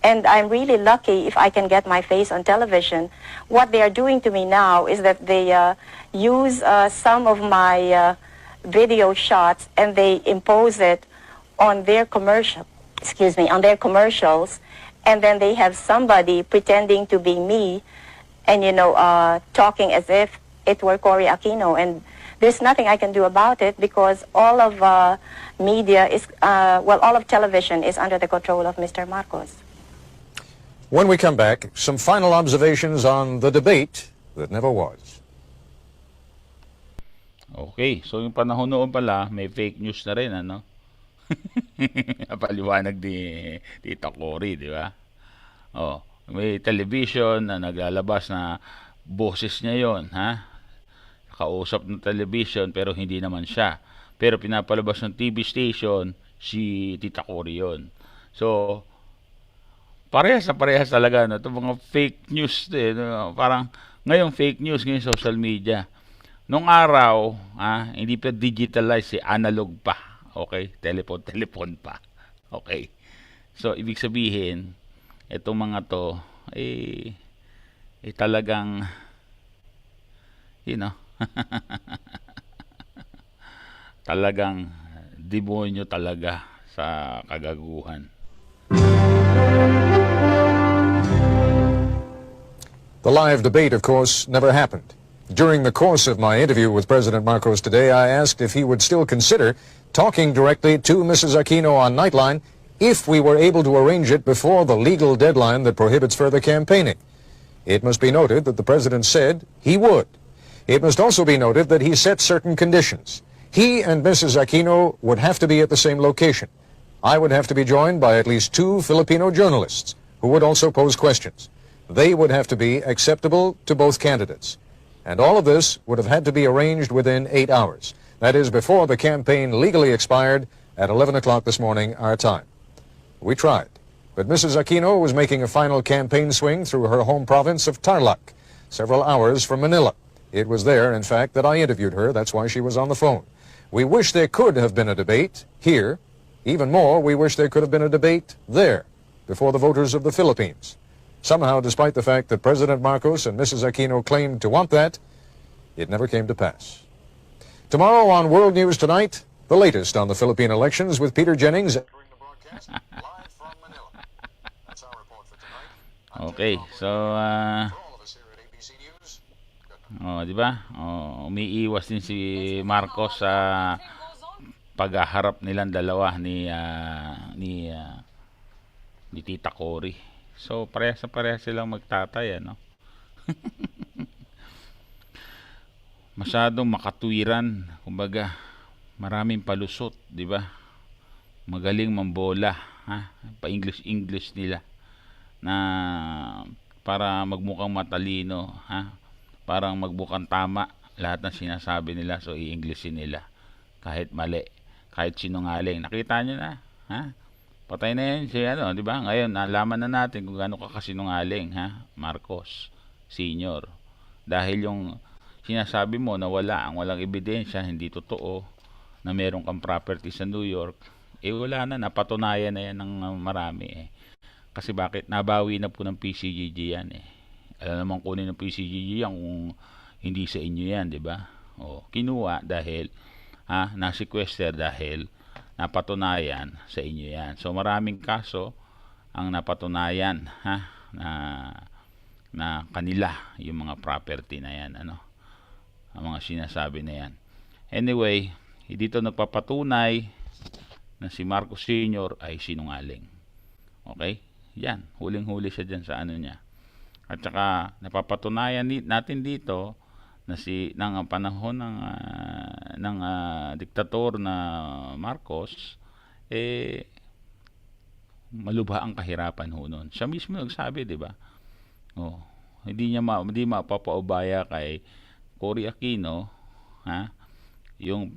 And I'm really lucky if I can get my face on television. What they are doing to me now is that they use some of my video shots and they impose it on their on their commercials, and then they have somebody pretending to be me and, talking as if it were Cory Aquino. And there's nothing I can do about it because all of media is, all of television is under the control of Mr. Marcos. When we come back, some final observations on the debate that never was. Okay, so yung panahon noon pala, may fake news na rin, ano? Paliwanag ni Tita Cory, di ba? Oh, may television na naglalabas na boses niya yon, ha? Kausap ng television pero hindi naman siya. Pero pinapalabas ng TV station si Tita Cory yon. So, parehas talaga, no? Ito mga fake news, no? Parang ngayong fake news, ngayong social media. Nung araw, hindi pa digitalize, analog pa. Okay? Telephone pa. Okay. So, ibig sabihin, itong mga to, talagang, talagang demonyo talaga sa kagaguhan. The live debate, of course, never happened. During the course of my interview with President Marcos today, I asked if he would still consider talking directly to Mrs. Aquino on Nightline if we were able to arrange it before the legal deadline that prohibits further campaigning. It must be noted that the President said he would. It must also be noted that he set certain conditions. He and Mrs. Aquino would have to be at the same location. I would have to be joined by at least 2 Filipino journalists who would also pose questions. They would have to be acceptable to both candidates. And all of this would have had to be arranged within 8 hours. That is, before the campaign legally expired at 11 o'clock this morning, our time. We tried. But Mrs. Aquino was making a final campaign swing through her home province of Tarlac, several hours from Manila. It was there, in fact, that I interviewed her. That's why she was on the phone. We wish there could have been a debate here. Even more, we wish there could have been a debate there, before the voters of the Philippines. Somehow, despite the fact that President Marcos and Mrs. Aquino claimed to want that, it never came to pass. Tomorrow on World News Tonight, the latest on the Philippine elections with Peter Jennings. Okay, so, di ba? Umiiwas din si Marcos sa paghaharap nilang dalawa ni Tita Cory. So, parehas silang magtatay, ano? Masyadong makatwiran, kumbaga, maraming palusot, di ba? Magaling mambola, pa-English nila na para magmukhang matalino, parang magmukhang tama lahat ng sinasabi nila, so i-Englishin nila kahit mali, kahit sinungaling. Nakita niyo na, patay na yan si di ba? Ngayon nalaman na natin kung gaano kasinungaling, Marcos Senior, dahil yung sinasabi mo na walang ebidensya, hindi totoo na meron kang property sa New York, wala na, napatunayan na yan ng marami Kasi bakit? Nabawi na po ng PCGG yan Alam naman kunin ng PCGG yan kung hindi sa inyo yan, di ba? Kinuha dahil na-sequester dahil napatunayan sa inyo yan. So maraming kaso ang napatunayan na kanila yung mga property na yan, ang mga sinasabi na yan. Anyway, dito nagpapatunay na si Marcos Sr. ay sinungaling. Okay? Yan, huling-huli siya dyan sa niya. At saka napapatunayan natin dito na ng panahon ng diktator na Marcos, malubha ang kahirapan noon. Siya mismo nagsabi, di ba? Hindi mapapaubaya kay Cory Aquino, yung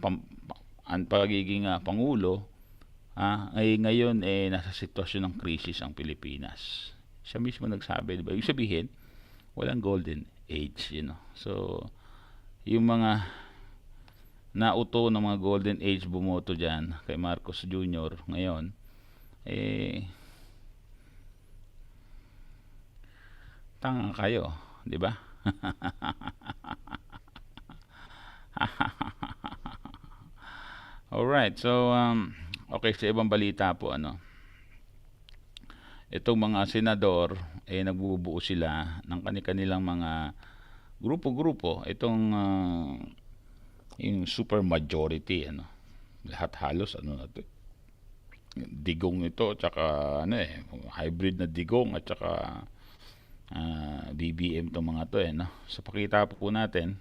ang pagiging pangulo, ngayon nasa sitwasyon ng krisis ang Pilipinas. Siya mismo nagsabi, di ba? Ibig sabihin, walang golden age, So, yung mga nauto ng mga golden age bumoto dyan kay Marcos Jr. ngayon, tanga kayo, di ba? Alright, so, okay, sa ibang balita po, itong mga senador, nagbubuo sila ng kanilang mga grupo-grupo. Itong yung super majority, lahat halos, na to, digong ito, tsaka, hybrid na digong, at tsaka, BBM itong mga to, So, pakita po natin,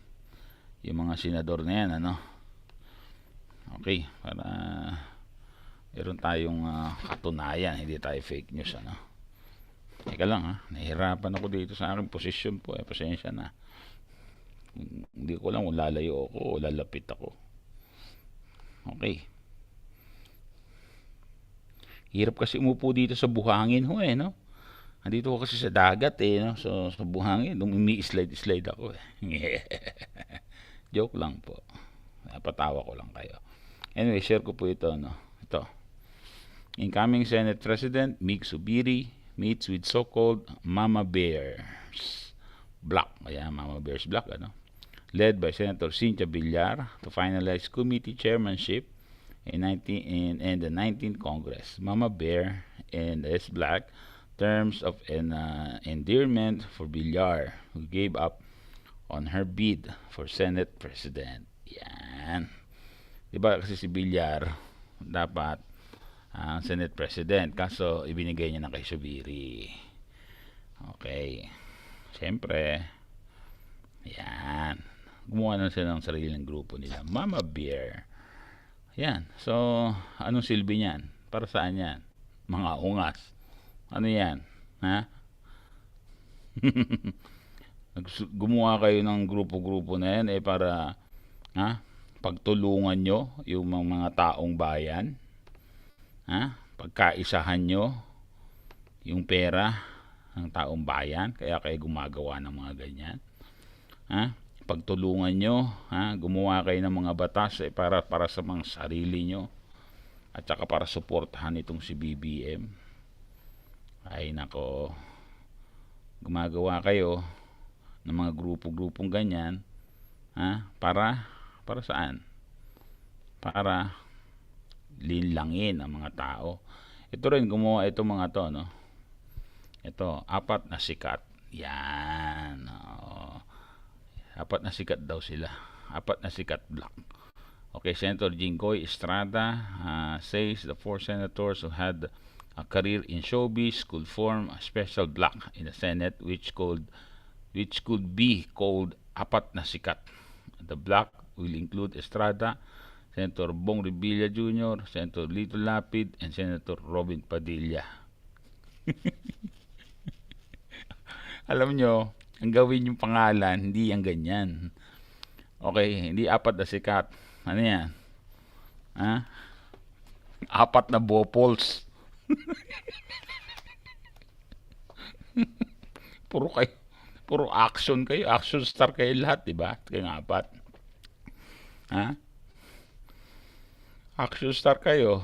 yung mga senador na yan, Okay, para meron tayong katunayan, hindi tayo fake news, Teka lang, nahihirapan ako dito sa aking posisyon po, pasensya na. Hindi ko lang kung lalayo ako o lalapit ako. Okay. Hirap kasi umupo dito sa buhangin ho, Nandito ko kasi sa dagat, So, sa buhangin, umi-slide ako, Joke lang po. Napatawa ko lang kayo. Anyway, share ko po ito, Ito. Incoming Senate President Mig Subiri meets with so-called Mama Bears Bloc. Ayan, Mama Bears Bloc, Led by Senator Cynthia Villar to finalize committee chairmanship in the 19th Congress. Mama Bear and S. Black terms of endearment for Villar, who gave up on her bid for Senate President. Yan. Diba kasi si Villar dapat Senate President, kaso ibinigay niya na kay Subiri. Okay. Siyempre, yan. Gumawa na sila ng sariling grupo nila. Mama Bear. Yan. So, anong silbi niyan? Para saan yan? Mga ungas. Ano yan? Ha? Gumawa kayo ng grupo-grupo na yan para pagtulungan nyo yung mga taong bayan, pagkaisahan nyo yung pera ng taong bayan, kaya kayo gumagawa ng mga ganyan, pagtulungan nyo, gumawa kayo ng mga batas para sa mga sarili nyo, at saka para suportahan itong si BBM. Ay nako, gumagawa kayo ng mga grupo-grupong ganyan, para saan? Para linlangin ang mga tao. Ito rin, gumawa itong mga to, Ito, 4 na sikat. Yan. Oh. 4 na sikat daw sila. 4 na sikat block. Okay, Senator Jinggoy Estrada says the 4 senators who had a career in showbiz could form a special block in the Senate which could be called 4 na sikat. The block will include Estrada, Senator Bong Revilla Jr., Senator Lito Lapid, and Senator Robin Padilla. Alam nyo, ang gawin yung pangalan, hindi yung ganyan. Okay, hindi 4 na sikat. Ano yan? 4 na bopols. Puro action kayo, action star kayo lahat, diba? Kaya 4. Action star kayo.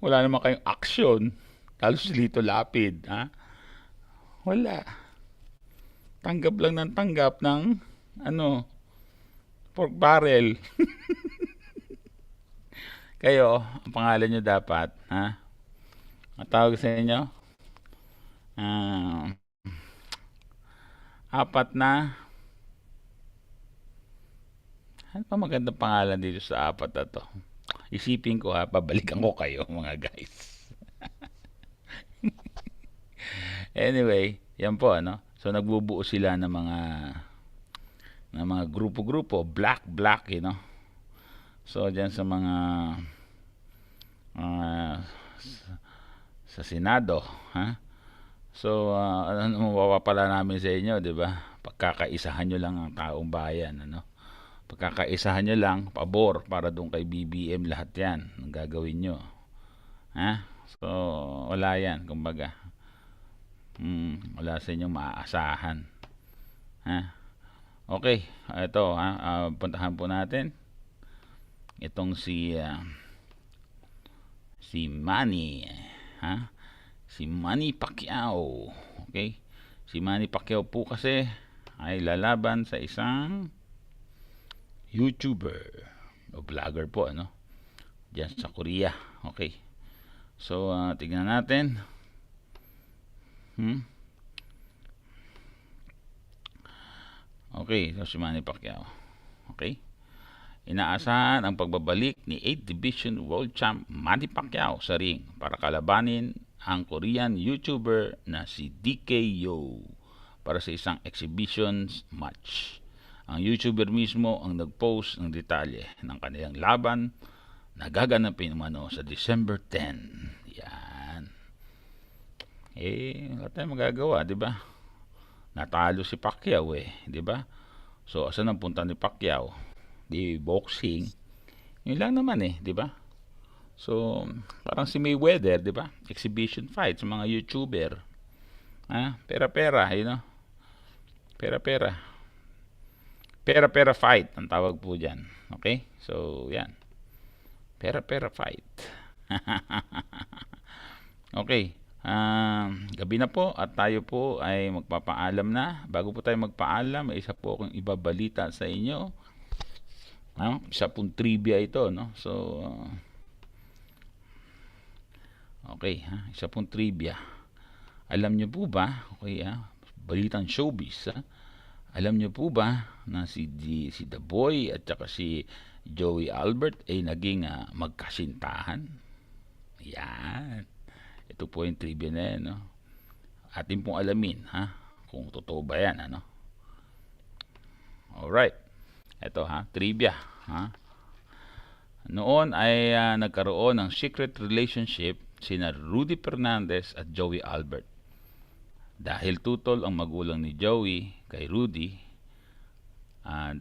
Wala naman kayong action. Lalo si Lito Lapid, Wala. Tanggap lang ng tanggap ng pork barrel. Kayo, ang pangalan nyo dapat, ang tawag sa inyo, 4 na, ano pa magandang pangalan dito sa 4 na to? Isipin ko pabalikan ko kayo mga guys. Anyway, yan po, So, nagbubuo sila ng mga grupo-grupo, black, So, dyan sa mga sa Senado, So, ano mapapala namin sa inyo, di ba? Pagkakaisahan nyo lang ang taong bayan, Pagkakaisahan nyo lang, pabor, para doon kay BBM lahat yan, ang gagawin nyo. So, wala yan, kumbaga. Wala sa inyong maaasahan. Ha? Okay, ito puntahan po natin itong si Manny, ha? Si Manny Pacquiao. Okay? Si Manny Pacquiao po kasi ay lalaban sa isang YouTuber o vlogger po, ano? Diyan sa Korea. Okay. So, tignan natin. Okay, so si Manny Pacquiao. Okay. Inaasahan ang pagbabalik ni 8th Division World Champ Manny Pacquiao sa ring para kalabanin ang Korean YouTuber na si DKYO para sa isang exhibition match. Ang YouTuber mismo ang nag-post ng detalye ng kanilang laban na gaganapin umano sa December 10. Yan. Wala tayong magagawa, di ba? Natalo si Pacquiao di ba? So, asan ang punta ni Pacquiao? Di boxing. Yun lang naman di ba? So, parang si Mayweather, di ba? Exhibition fight sa mga YouTuber. Pera-pera, Pera-pera. Pera-pera fight ang tawag po dyan. Okay? So, yan. Pera-pera fight. Okay. Gabi na po at tayo po ay magpapaalam na. Bago po tayo magpaalam, may isa po akong ibabalita sa inyo. Isa pong trivia ito, no? So, okay, isa pong trivia. Alam niyo po ba, okay, balitang showbiz, alam niyo po ba na si The Boy at saka si Joey Albert ay naging magkasintahan? Yan. Ito po yung trivia na yan, no? Atin pong alamin, kung totoo ba yan, ano? Alright. Ito, trivia, Noon ay nagkaroon ng secret relationship sina Rudy Fernandez at Joey Albert. Dahil tutol ang magulang ni Joey kay Rudy,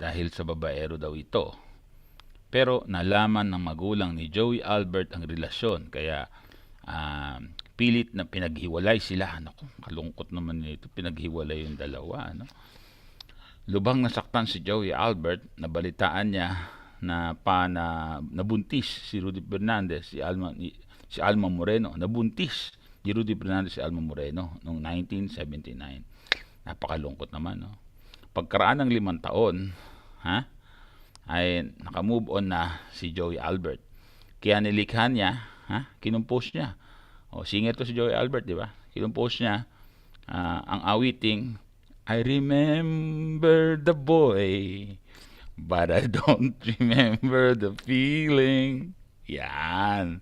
dahil sa babaero daw ito. Pero nalaman ng magulang ni Joey Albert ang relasyon, kaya pilit na pinaghiwalay sila. Naku, kalungkot naman nito, pinaghiwalay yung dalawa, ano? Lubhang nasaktan si Joey Albert, nabalitaan niya na nabuntis si Rudy Fernandez, si Alma Moreno. Nabuntis ni Rudy Fernandez si Alma Moreno noong 1979. Napakalungkot naman, no? Pagkaraan ng 5 taon, ay nakamove on na si Joey Albert. Kaya nilikha niya, kinumpose niya. Singer to si Joey Albert, di ba? Kinumpose niya ang awiting I remember the boy, but I don't remember the feeling. Yan.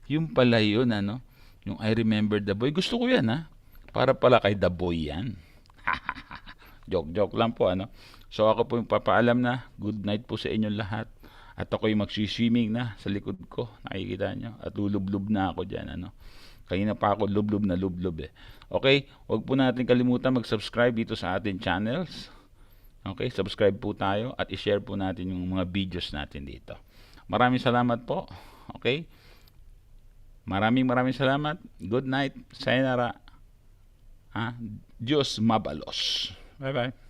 Yung pala yun, ano? Yung I remember the boy. Gusto ko yan, Para pala kay the boy yan. Joke lang po, ano? So ako po yung papaalam na. Good night po sa inyong lahat. At ako yung magsiswimming na sa likod ko. Nakikita nyo. At lulublob na ako dyan, ano? Kanina pa ako lublob na lublob Okay, huwag po natin kalimutan mag-subscribe dito sa ating channels. Okay, subscribe po tayo at i-share po natin yung mga videos natin dito. Maraming salamat po. Okay? Maraming salamat. Good night. Sayonara. Diyos mabalos. Bye-bye.